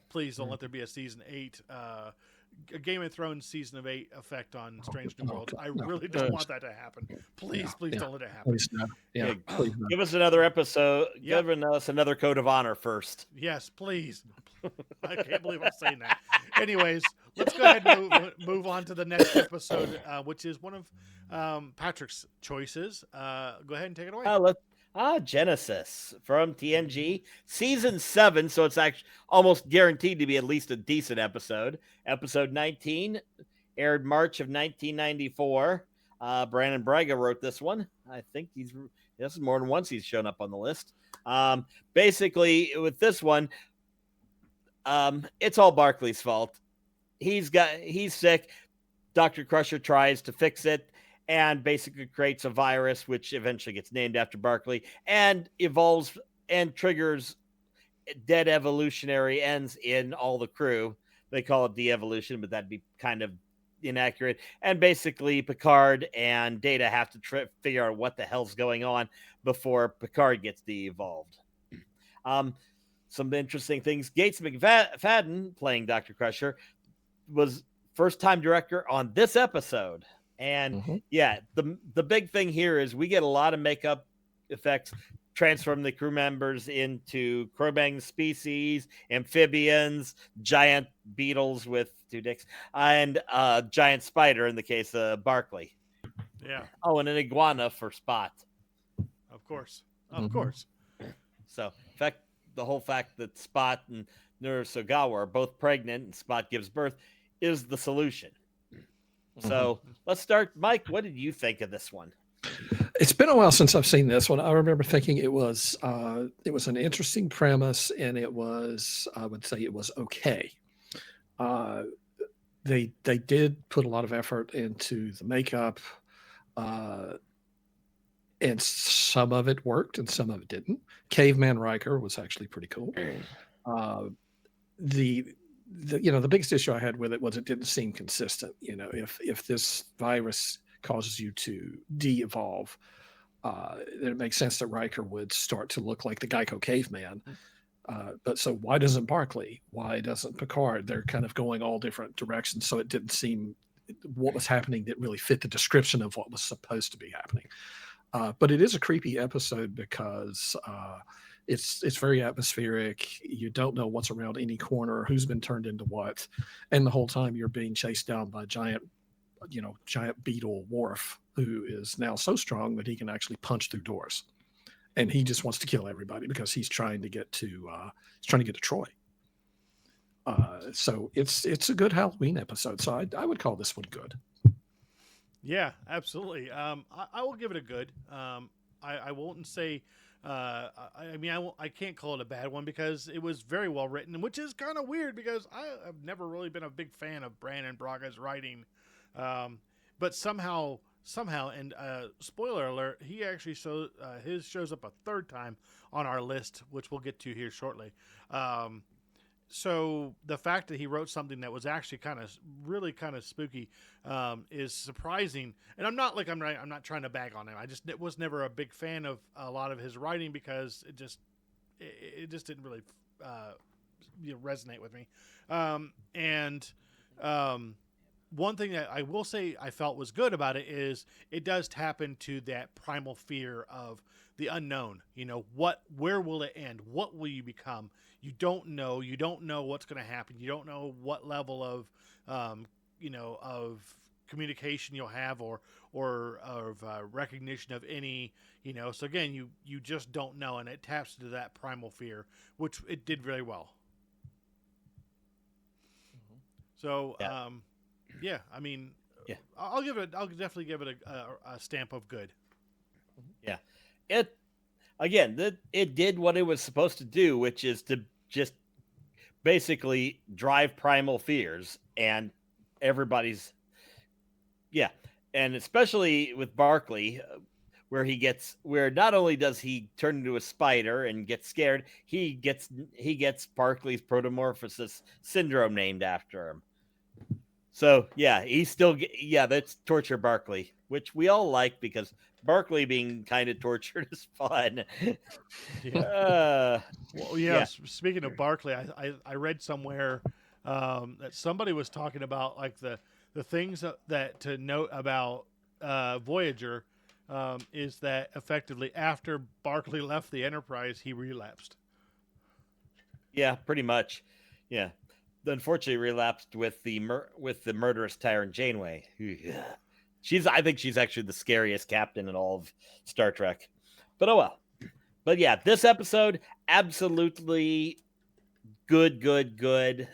please don't let there be a season 8. A Game of Thrones season of 8 effect on Strange New Worlds. I really don't want that to happen. Please don't let it happen. Please no. Yeah, please no. Give us another episode. Give us another code of honor first. Yes, please. I can't believe I'm saying that. Anyways, let's go ahead and move on to the next episode, which is one of Patrick's choices. Go ahead and take it away. Genesis from TNG, season 7. So it's actually almost guaranteed to be at least a decent episode. Episode 19 aired March of 1994. Brandon Braga wrote this one. I think this is more than once he's shown up on the list. Basically, with this one, it's all Barclay's fault. He's sick. Dr. Crusher tries to fix it and basically creates a virus, which eventually gets named after Barclay and evolves and triggers dead evolutionary ends in all the crew. They call it de-evolution, but that'd be kind of inaccurate. And basically Picard and Data have to figure out what the hell's going on before Picard gets de-evolved. Some interesting things. Gates McFadden, playing Dr. Crusher, was first-time director on this episode. And the big thing here is we get a lot of makeup effects, transform the crew members into crowbang species, amphibians, giant beetles with 2 dicks, and giant spider in the case of Barclay. Yeah. Oh, and an iguana for Spot. Of course. Of course. So, in fact, the whole fact that Spot and Nurasagawa are both pregnant and Spot gives birth is the solution. So let's start. Mike, what did you think of this one? It's been a while since I've seen this one. I remember thinking it was an interesting premise, and I would say it was okay. They did put a lot of effort into the makeup, and some of it worked and some of it didn't. Caveman Riker was actually pretty cool. The biggest issue I had with it was it didn't seem consistent. If this virus causes you to de-evolve, then it makes sense that Riker would start to look like the Geico caveman. But so why doesn't Barclay? Why doesn't Picard? They're kind of going all different directions. So it didn't seem what was happening didn't really fit the description of what was supposed to be happening. But it is a creepy episode because it's very atmospheric. You don't know what's around any corner, who's been turned into what, and the whole time you're being chased down by giant beetle Worf, who is now so strong that he can actually punch through doors, and he just wants to kill everybody because he's trying to get to Troy. So it's a good Halloween episode. So I would call this one good. Yeah, absolutely. I will give it a good. I won't say. I can't call it a bad one because it was very well written, which is kind of weird because I have never really been a big fan of Brandon Braga's writing. But somehow, and spoiler alert, he actually shows up a third time on our list, which we'll get to here shortly. So the fact that he wrote something that was actually really kind of spooky is surprising. And I'm not trying to bag on him. I just was never a big fan of a lot of his writing because it just didn't really resonate with me. One thing that I will say I felt was good about it is it does tap into that primal fear of the unknown. Where will it end? What will you become? You don't know. You don't know what's going to happen. You don't know what level of, of communication you'll have or of recognition of any, So again, you just don't know, and it taps into that primal fear, which it did very well. So, yeah. I'll definitely give it a stamp of good. Yeah, it did what it was supposed to do, which is to just basically drive primal fears and everybody's. Yeah, and especially with Barclay, where not only does he turn into a spider and get scared, he gets Barclay's protomorphosis syndrome named after him. So that's torture Barclay, which we all like because Barclay being kind of tortured is fun. Speaking of Barclay, I read somewhere that somebody was talking about like the things that to note about Voyager is that effectively after Barclay left the Enterprise, he relapsed. Yeah, pretty much. Yeah. Unfortunately relapsed with the murderous tyrant Janeway. I think she's actually the scariest captain in all of Star Trek. But oh well. But yeah, this episode, absolutely good.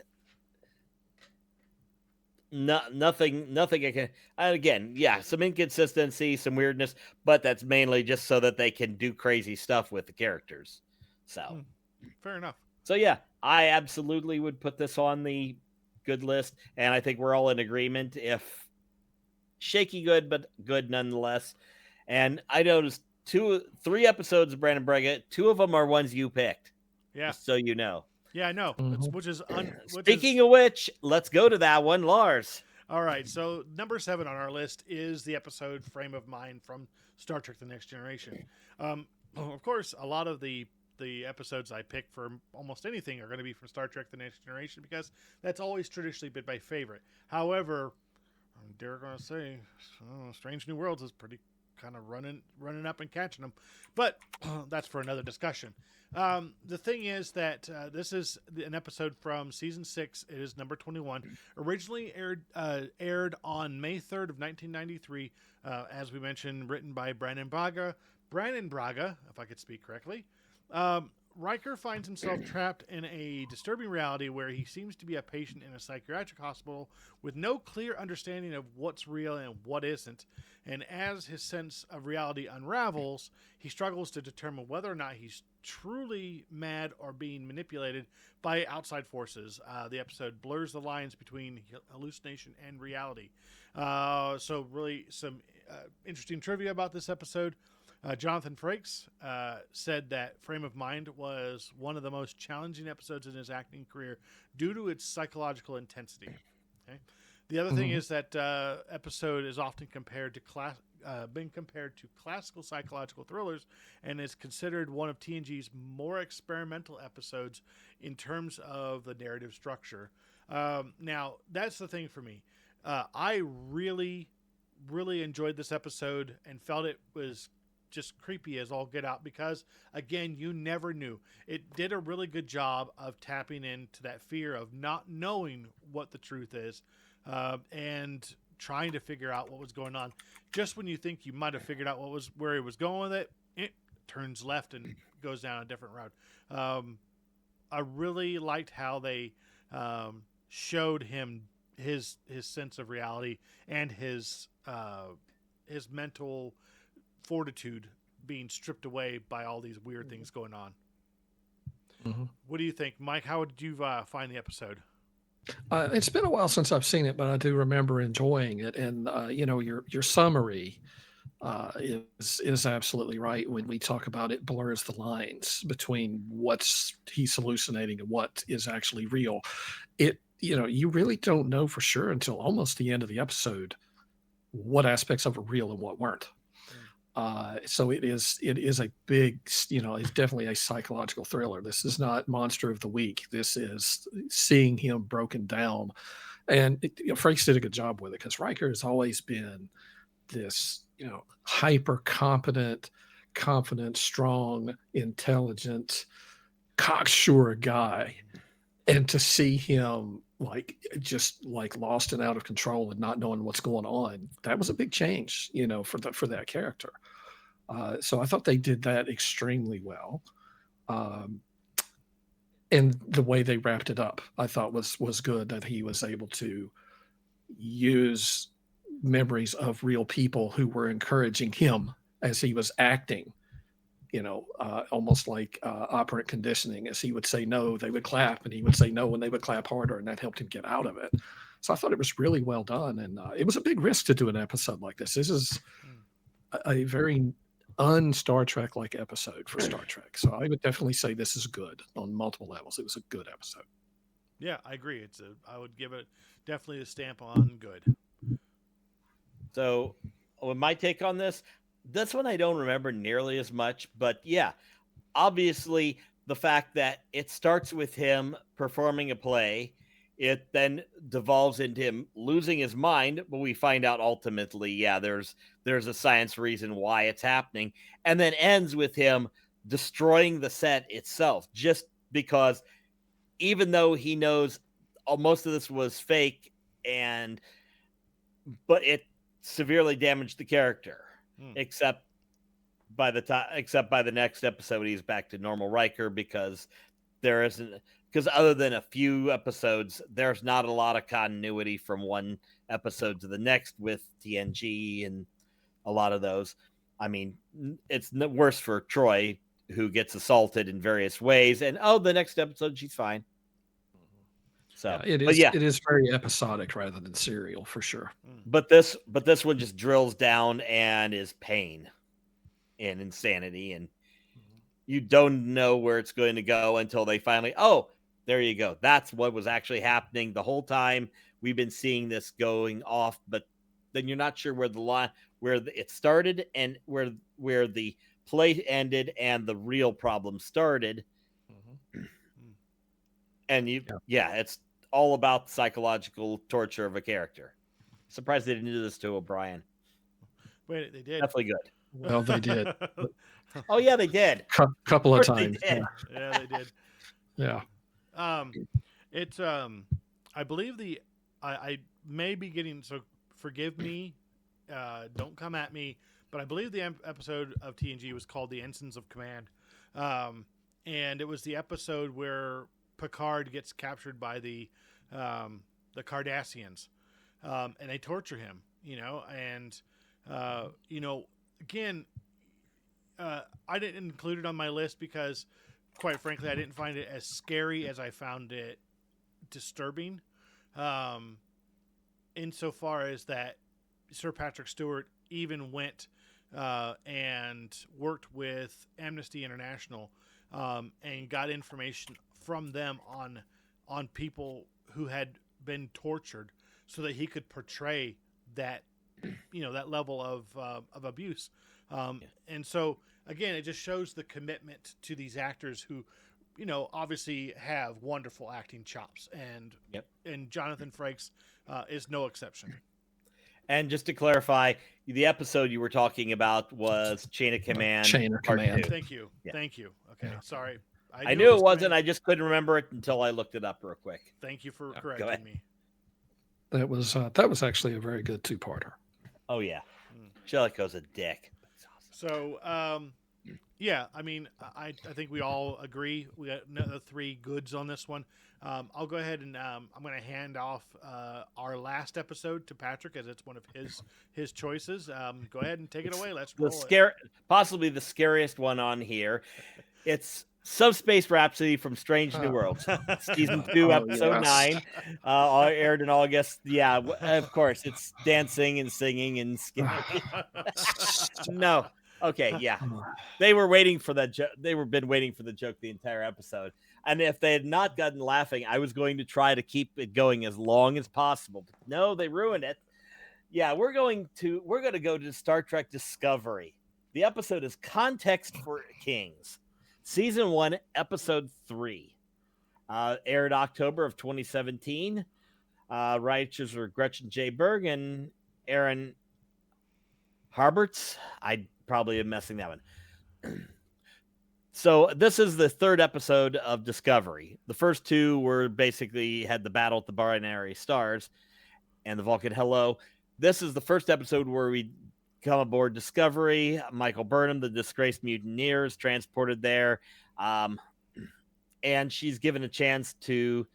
Nothing I can. And again, yeah, some inconsistency, some weirdness, but that's mainly just so that they can do crazy stuff with the characters. So, Fair enough. so yeah, I absolutely would put this on the good list, and I think we're all in agreement. If shaky good, but good nonetheless. And I noticed 3 episodes of Brandon Braga. 2 of them are ones you picked. Yeah. Just so you know. Yeah, I know. Mhm. Which is Speaking of which, let's go to that one, Lars. All right, so number 7 on our list is the episode Frame of Mind from Star Trek The Next Generation. Of course, a lot of the episodes I pick for almost anything are going to be from Star Trek The Next Generation because that's always traditionally been my favorite. However, I'm dare going to say Strange New Worlds is pretty kind of running up and catching them. But that's for another discussion. The thing is that this is an episode from season 6. It is number 21. Originally aired on May 3rd of 1993. As we mentioned, written by Brandon Braga, if I could speak correctly. Riker finds himself trapped in a disturbing reality where he seems to be a patient in a psychiatric hospital with no clear understanding of what's real and what isn't. And as his sense of reality unravels, he struggles to determine whether or not he's truly mad or being manipulated by outside forces. The episode blurs the lines between hallucination and reality. So really some interesting trivia about this episode. Jonathan Frakes said that Frame of Mind was one of the most challenging episodes in his acting career due to its psychological intensity. Okay? The other thing is that episode is often compared to classical psychological thrillers and is considered one of TNG's more experimental episodes in terms of the narrative structure. Now, that's the thing for me. I really enjoyed this episode and felt it was just creepy as all get out because, again, you never knew. It did a really good job of tapping into that fear of not knowing what the truth is and trying to figure out what was going on. Just when you think you might have figured out where he was going with it turns left and goes down a different route. I really liked how they showed him his sense of reality and his mental fortitude being stripped away by all these weird things going on. What do you think, Mike? How did you find the episode? It's been a while since I've seen it, but I do remember enjoying it. And your summary is absolutely right when we talk about it blurs the lines between what's he's hallucinating and what is actually real. You really don't know for sure until almost the end of the episode what aspects of it real and what weren't. So it is a big, it's definitely a psychological thriller. This is not Monster of the Week. This is seeing him broken down. And Frakes did a good job with it because Riker has always been this, hyper competent, confident, strong, intelligent, cocksure guy. And to see him just lost and out of control and not knowing what's going on, that was a big change, for that character. So I thought they did that extremely well. And the way they wrapped it up, I thought was good, that he was able to use memories of real people who were encouraging him as he was acting, almost like operant conditioning. As he would say no, they would clap, and he would say no, and they would clap harder, and that helped him get out of it. So I thought it was really well done, and it was a big risk to do an episode like this. This is a very un-Star Trek-like episode for Star Trek. So I would definitely say this is good on multiple levels. It was a good episode. Yeah, I agree. I would give it definitely a stamp on good. So, with my take on this one I don't remember nearly as much, but yeah, obviously the fact that it starts with him performing a play, it then devolves into him losing his mind, but we find out ultimately, yeah, there's a science reason why it's happening, and then ends with him destroying the set itself, just because even though he knows most of this was fake, but it severely damaged the character. Except by the time, except by the next episode, he's back to normal Riker because there isn't, because other than a few episodes, there's not a lot of continuity from one episode to the next with TNG and a lot of those. I mean, it's worse for Troy, who gets assaulted in various ways, and the next episode she's fine. So it is very episodic rather than serial for sure. But this one just drills down and is pain and insanity, and you don't know where it's going to go until they finally, there you go. That's what was actually happening the whole time. We've been seeing this going off, but then you're not sure where the line, it started and where the play ended and the real problem started. And it's all about psychological torture of a character. Surprised they didn't do this to O'Brien. Wait, they did. Definitely good. Well, they did. Oh yeah, they did. Couple of times. Yeah, they did. Yeah. It's I believe I may be getting, so forgive me, don't come at me, but I believe the episode of TNG was called The Ensigns of Command, and it was the episode where Picard gets captured by the Cardassians, and they torture him, and again, I didn't include it on my list because, quite frankly, I didn't find it as scary as I found it disturbing. Insofar as that Sir Patrick Stewart even went and worked with Amnesty International and got information from them on people who had been tortured, so that he could portray that that level of abuse. And so again, it just shows the commitment to these actors who, obviously have wonderful acting chops, and Jonathan Frakes is no exception. And just to clarify, the episode you were talking about was Chain of Command. Chain of Command. Thank you. Thank you. Okay, sorry. I knew it wasn't. I just couldn't remember it until I looked it up real quick. Thank you for correcting me. That was actually a very good two-parter. Oh yeah, Jellicoe's a dick. So I mean, I think we all agree we got the three goods on this one. I'll go ahead and I'm going to hand off our last episode to Patrick, as it's one of his choices. Go ahead and take it away. Let's roll possibly the scariest one on here. It's Subspace Rhapsody from Strange New Worlds, season 2, episode 9, aired in August. Yeah, of course, it's dancing and singing and scary. No. Okay, yeah. They were waiting for that joke. Been waiting for the joke the entire episode. And if they had not gotten laughing, I was going to try to keep it going as long as possible. But no, they ruined it. Yeah, we're going to go to Star Trek Discovery. The episode is Context for Kings. Season 1, episode 3. Aired October of 2017. Writers were Gretchen J. Berg and Aaron Harberts. I probably am messing that one. So this is the third episode of Discovery. The first two were basically had the battle at the binary stars and the Vulcan hello. This is the first episode where we come aboard Discovery. Michael Burnham, the disgraced mutineer, is transported there. And she's given a chance to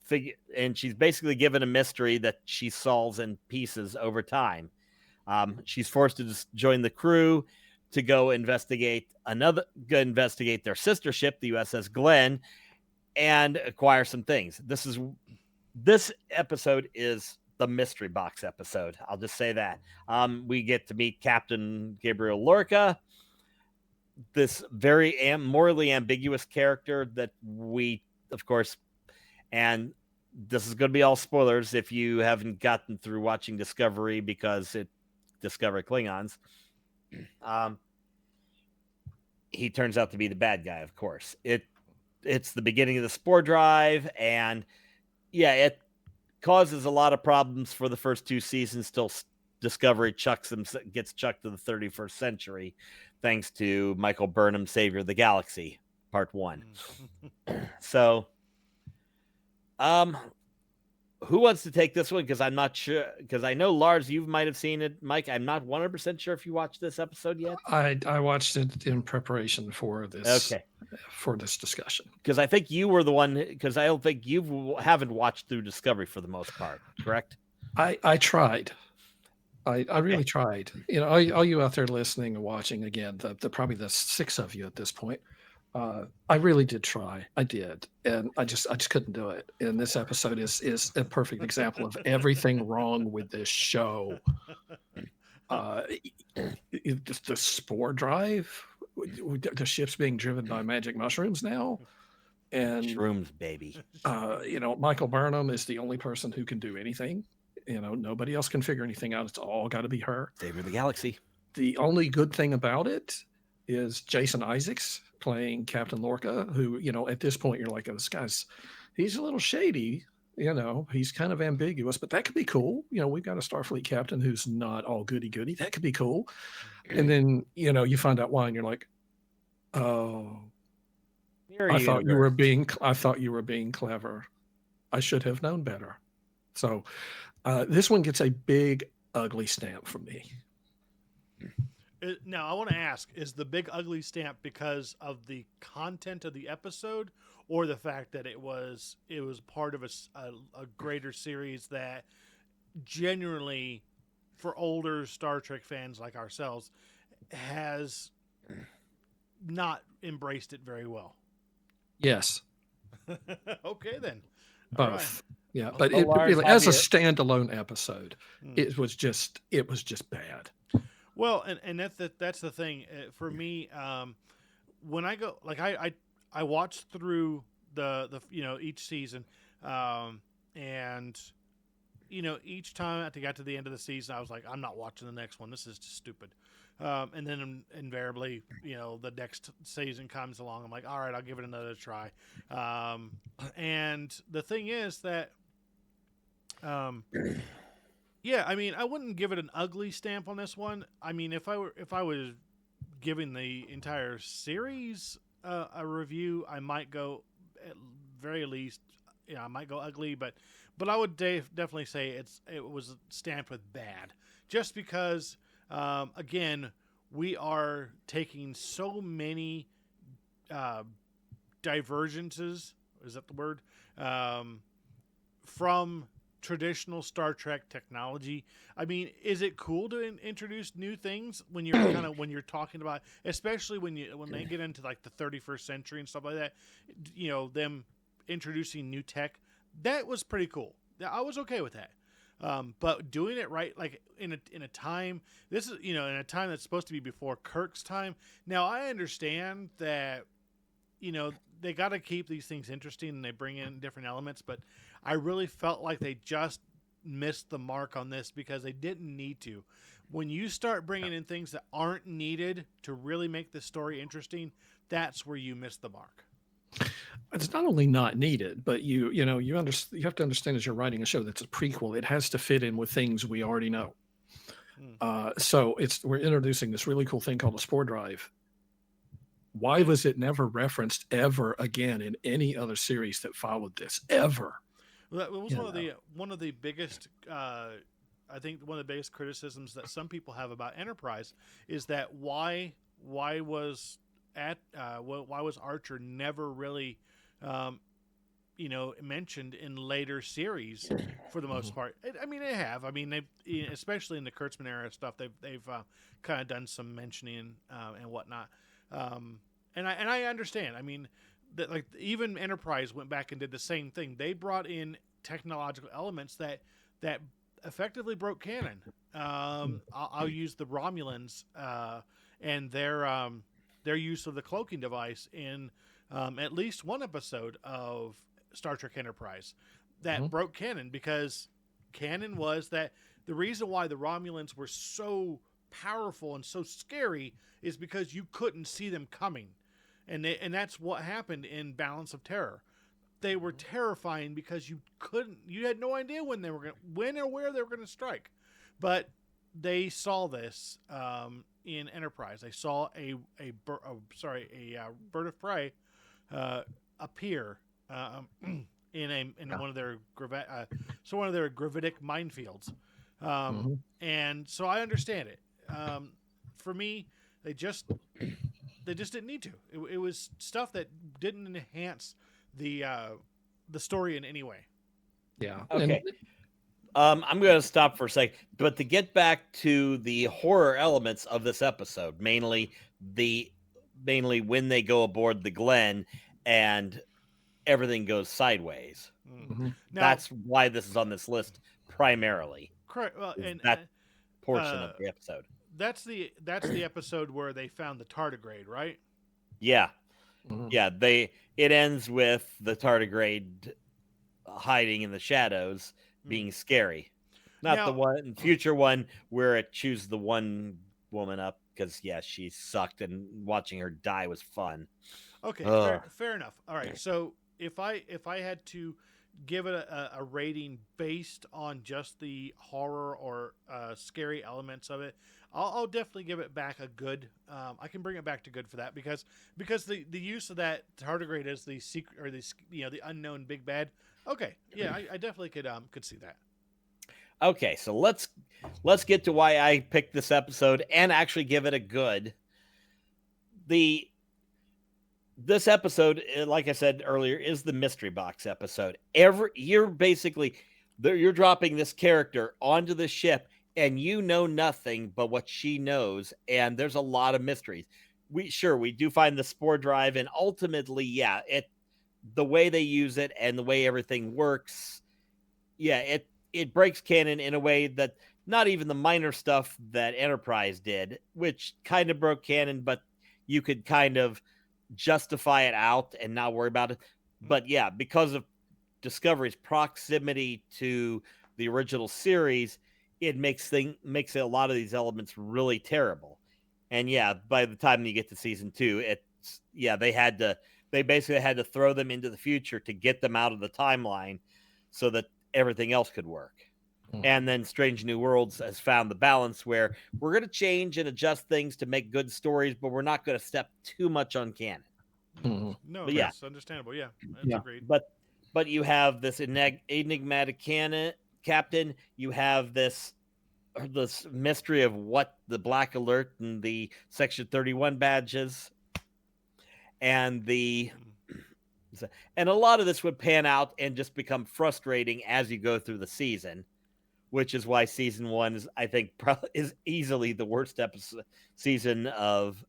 figure, and she's basically given a mystery that she solves in pieces over time. She's forced to join the crew to go investigate their sister ship, the USS Glenn, and acquire some things. This episode is the mystery box episode. I'll just say that. We get to meet Captain Gabriel Lorca, this very morally ambiguous character that we, of course, and this is going to be all spoilers if you haven't gotten through watching Discovery, because it discovered Klingons. He turns out to be the bad guy, of course. It's the beginning of the spore drive, and it causes a lot of problems for the first two seasons till Discovery gets chucked to the 31st century, thanks to Michael Burnham, Savior of the Galaxy, Part 1. So, who wants to take this one? Because I'm not sure. Because I know Lars, you might have seen it. Mike, I'm not 100% sure if you watched this episode yet. I watched it in preparation for this discussion. Because I think you were the one. Because I don't think you haven't watched through Discovery for the most part. Correct? I tried. I really tried. You know, all you out there listening and watching, again, the probably the 6 of you at this point. I really did try. I did, and I just couldn't do it. And this episode is a perfect example of everything wrong with this show. The spore drive, the ship's being driven by magic mushrooms now, and Shrooms, baby. You know, Michael Burnham is the only person who can do anything. You know, nobody else can figure anything out. It's all got to be her. Savior of the galaxy. The only good thing about it is Jason Isaacs playing Captain Lorca, who, you know, at this point you're like, oh, this guy's, he's a little shady, you know, he's kind of ambiguous, but that could be cool. You know, we've got a Starfleet captain who's not all goody-goody. That could be cool. And then, you know, you find out why and you're like, oh, I thought you were being clever. I should have known better. So this one gets a big, ugly stamp from me. Now, I want to ask, is the big ugly stamp because of the content of the episode or the fact that it was part of a greater series that genuinely, for older Star Trek fans like ourselves, has not embraced it very well? Yes. Okay, then. Both. Right. Yeah, but it really, as a standalone episode, it was just bad. Well, and that's the thing for me. When I go, like I watched through the you know, each season, and you know, each time I got to the end of the season, I was like, I'm not watching the next one. This is just stupid. And then invariably, you know, the next season comes along. I'm like, all right, I'll give it another try. And the thing is that, yeah, I mean, I wouldn't give it an ugly stamp on this one. I mean, if I was giving the entire series a review, I might go, at very least, you know, I might go ugly, but I would definitely say it was stamped with bad, just because. Again, we are taking so many divergences, is that the word, from traditional Star Trek technology. I mean, is it cool to introduce new things when you're when you're talking about, especially when they get into like the 31st century and stuff like that, you know, them introducing new tech, that was pretty cool. I was okay with that. But doing it right, like in a time, this is, you know, in a time that's supposed to be before Kirk's time. Now, I understand that, you know, they got to keep these things interesting and they bring in different elements, but I really felt like they just missed the mark on this because they didn't need to. When you start bringing in things that aren't needed to really make the story interesting, that's where you miss the mark. It's not only not needed, but you have to understand, as you're writing a show that's a prequel, it has to fit in with things we already know. So we're introducing this really cool thing called a spore drive. Why was it never referenced ever again in any other series that followed this ever? Well, that was one of the biggest. I think one of the biggest criticisms that some people have about Enterprise is that why was Archer never really, you know, mentioned in later series for the most part? I mean, they have. I mean, they, especially in the Kurtzman era stuff, they've kind of done some mentioning and whatnot. And I understand. I mean, that, like, even Enterprise went back and did the same thing. They brought in technological elements that effectively broke canon. I'll use the Romulans and their use of the cloaking device in at least one episode of Star Trek Enterprise that broke canon, because canon was that the reason why the Romulans were so powerful and so scary is because you couldn't see them coming. And that's what happened in Balance of Terror. They were terrifying because you had no idea when or where they were going to strike. But they saw this in Enterprise. They saw a bird of prey appear in one of their one of their gravitic minefields, and so I understand it. For me, they just didn't need to. It was stuff that didn't enhance the story in any way. Yeah. Okay. I'm going to stop for a second, but to get back to the horror elements of this episode, mainly when they go aboard the Glen and everything goes sideways. Mm-hmm. Now, That's why this is on this list primarily. correct. Well, Is and that portion of the episode. that's the episode where they found the tardigrade, right? Yeah. Mhm. Yeah, it ends with the tardigrade hiding in the shadows being scary. Not Now- the future one where it chews the one woman up because she sucked and watching her die was fun. Okay, Ugh. fair enough. All right, so if I had to give it a rating based on just the horror or scary elements of it, I'll definitely give it back a good. I can bring it back to good for that because the use of that tardigrade as the secret or the unknown big bad. Okay, yeah, I definitely could see that. Okay, so let's get to why I picked this episode and actually give it a good. This episode, like I said earlier, is the mystery box episode. You're dropping this character onto the ship and you know nothing but what she knows, and there's a lot of mysteries. We do find the spore drive, and ultimately, the way they use it and the way everything works, it breaks canon in a way that not even the minor stuff that Enterprise did, which kind of broke canon, but you could kind of justify it out and not worry about it. But because of Discovery's proximity to the original series, it makes a lot of these elements really terrible. And by the time you get to season 2, they basically had to throw them into the future to get them out of the timeline so that everything else could work. And then Strange New Worlds has found the balance where we're going to change and adjust things to make good stories, but we're not going to step too much on canon. No, But that's understandable. Yeah, that's agreed. But you have this enigmatic captain. You have this mystery of what the Black Alert and the Section 31 badges, and and a lot of this would pan out and just become frustrating as you go through the season, which is why season 1 is, I think, is easily the worst season of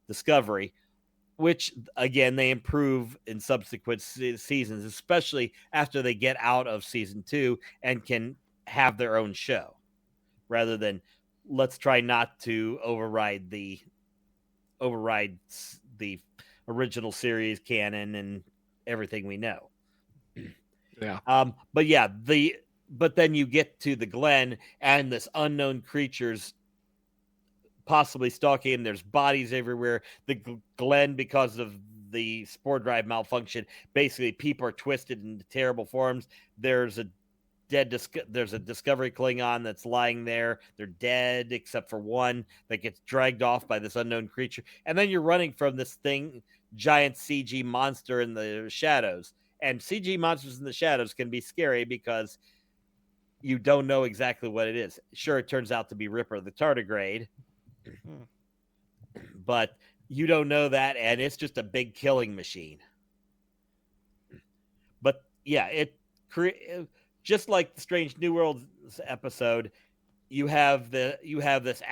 Discovery, which again they improve in subsequent seasons, especially after they get out of season 2 and can have their own show, rather than let's try not to override the original series canon and everything we know. But then you get to the Glen and this unknown creatures possibly stalking, and there's bodies everywhere. The Glen, because of the spore drive malfunction, basically people are twisted into terrible forms. There's a Discovery Klingon that's lying there. They're dead except for one that gets dragged off by this unknown creature. And then you're running from this giant CG monster in the shadows. And CG monsters in the shadows can be scary because you don't know exactly what it is. Sure, it turns out to be Ripper the Tardigrade, but you don't know that, and it's just a big killing machine. But just like the Strange New Worlds episode, you have this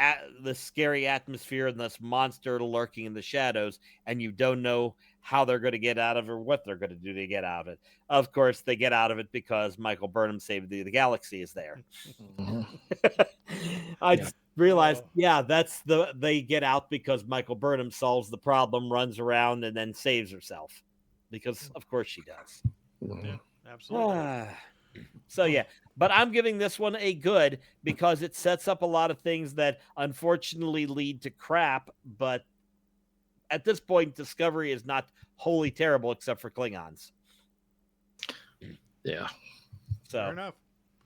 scary atmosphere and this monster lurking in the shadows, and you don't know how they're going to get out of it or what they're going to do to get out of it. Of course, they get out of it because Michael Burnham saved the galaxy is there. I realized, they get out because Michael Burnham solves the problem, runs around, and then saves herself. Because of course she does. Yeah, absolutely. So but I'm giving this one a good because it sets up a lot of things that unfortunately lead to crap. But at this point, Discovery is not wholly terrible except for Klingons. Yeah. So Fair enough.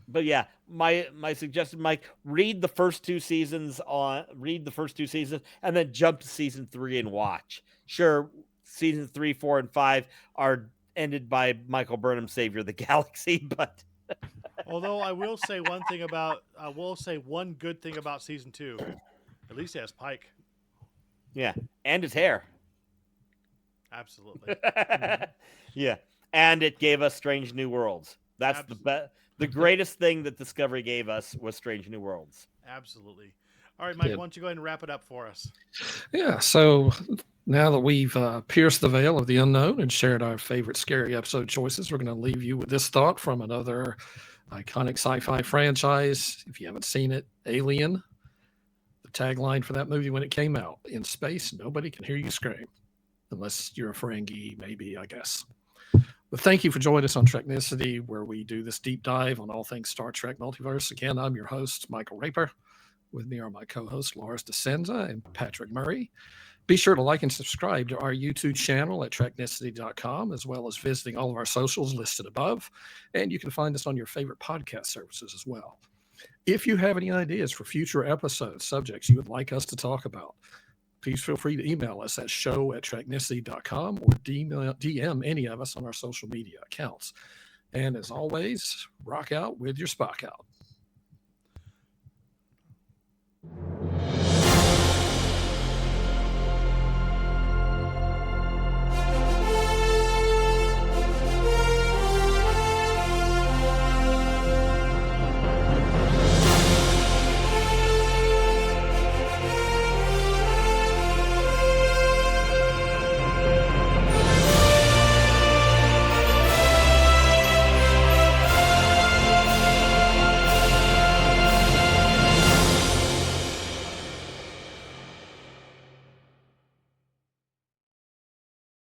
But my suggestion, Mike, read the first two seasons and then jump to season 3 and watch. Sure, season 3, 4, and 5 are ended by Michael Burnham's Savior of the Galaxy, but Although I will say one good thing about season 2. At least it has Pike. yeah, and his hair. Absolutely. Yeah, and it gave us Strange New Worlds. That's the greatest thing that Discovery gave us was Strange New Worlds. Absolutely. All right, Mike, why don't you go ahead and wrap it up for us? Yeah, so now that we've pierced the veil of the unknown and shared our favorite scary episode choices, we're going to leave you with this thought from another iconic sci-fi franchise. If you haven't seen it, Alien. The tagline for that movie when it came out: in space, nobody can hear you scream. Unless you're a Ferengi, maybe, I guess. But thank you for joining us on Treknicity, where we do this deep dive on all things Star Trek multiverse. Again, I'm your host, Michael Raper. With me are my co-hosts, Lars DeSenza and Patrick Murray. Be sure to like and subscribe to our YouTube channel at Treknicity.com, as well as visiting all of our socials listed above. And you can find us on your favorite podcast services as well. If you have any ideas for future episodes, subjects you would like us to talk about, please feel free to email us at show@Treknicity.com or DM any of us on our social media accounts. And as always, rock out with your Spock out.